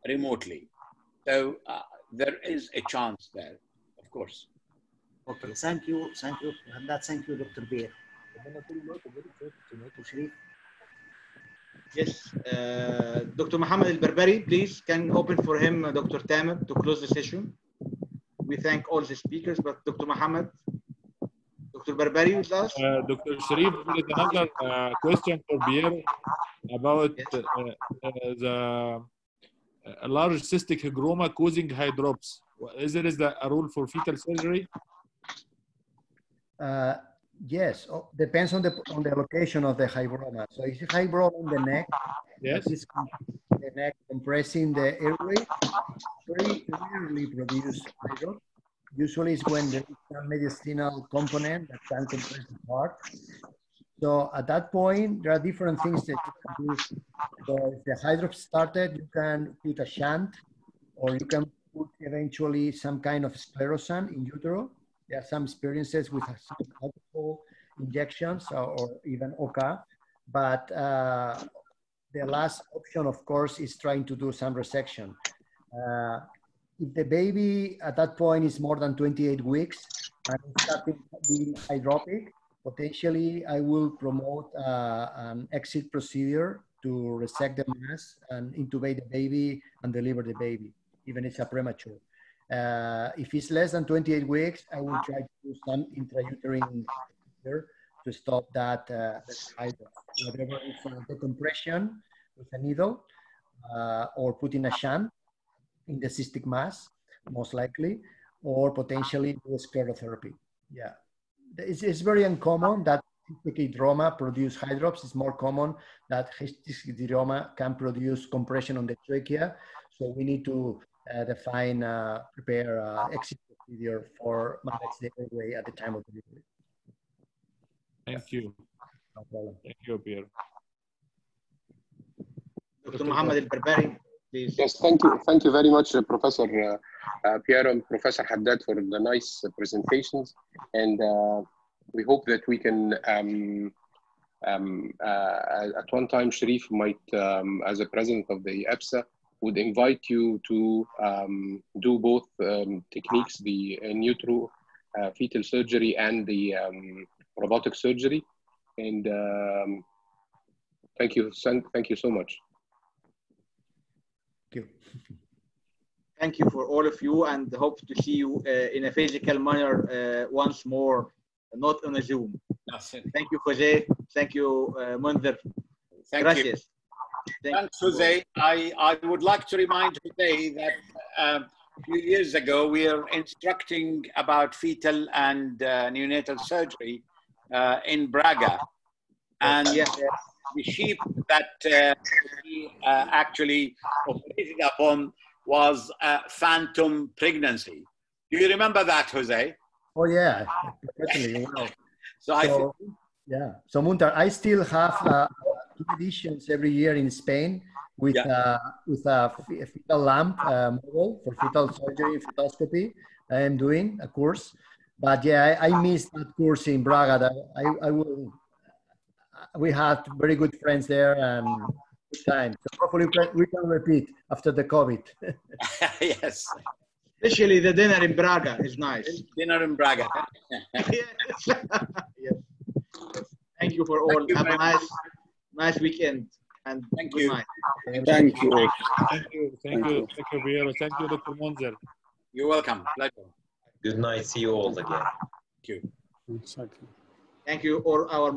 remotely. So there is a chance there, of course. Okay, thank you, Dr. Haddad. Thank you, Dr. Beer. Yes, Dr. Mohammed Al-Barbari, please, can open for him, Dr. Tamer, to close the session. We thank all the speakers, but Dr. Mohammed, Dr. Barbari with us. Dr. Sharif, there is another question for Pierre about the large cystic hygroma causing hydrops. Is there a rule for fetal surgery? Yes, depends on the location of the hygroma. So if you hygroma in the neck, yes, the neck compressing the airway, very rarely produce hydrops. Usually it's when there is some mediastinal component that can compress the heart. So at that point, there are different things that you can do. So if the hydrops started, you can put a shunt, or you can put eventually some kind of sclerosan in utero. There are some experiences with some alcohol injections or even OCA, but the last option, of course, is trying to do some resection. If the baby at that point is more than 28 weeks and it's starting being hydropic, potentially I will promote an exit procedure to resect the mass and intubate the baby and deliver the baby, even if it's a premature. If it's less than 28 weeks, I will try to do some intrauterine to stop that whatever is decompression with a needle or putting a shunt in the cystic mass, most likely, or potentially do sclerotherapy. Yeah, it's very uncommon that cystic hygroma produce hydrops. It's more common that cystic hygroma can produce compression on the trachea. So we need to prepare exit procedure for manage the airway at the time of delivery. Thank you. No problem. Thank you, Pierre. Dr. Mohammed Al-Barbari, please. Yes, thank you very much, Professor Piero and Professor Haddad, for the nice presentations. And we hope that we can, at one time, Sharif might, as a president of the EPSA, would invite you to do both techniques, the in utero fetal surgery and the robotic surgery. And thank you so much. Thank you. Thank you for all of you, and hope to see you in a physical manner once more not on a Zoom. Yes. Thank you, Jose. Thank you, Munzer. Thank Gracias. you. Thank Thanks, you. Jose. I would like to remind Jose that a few years ago we were instructing about fetal and neonatal surgery in Braga. And the sheep that we actually operated upon was phantom pregnancy. Do you remember that, Jose? Oh yeah, definitely. Well, So yeah. So Muntar, I still have 2 editions every year in Spain with a fetal lamp model for fetal surgery and fetoscopy. I am doing a course, but yeah, I missed that course in Braga. That I will. We had very good friends there and good time. So hopefully we can repeat after the COVID. yes. Especially the dinner in Braga is nice. Dinner in Braga. Yes. Yes. Thank you for all. Have a nice weekend. And thank good you. night. Thank you. Thank you, Piero. Thank you, Dr. Monzer. You're welcome. Pleasure. Good night. See you all again. Thank you. Thank you, all our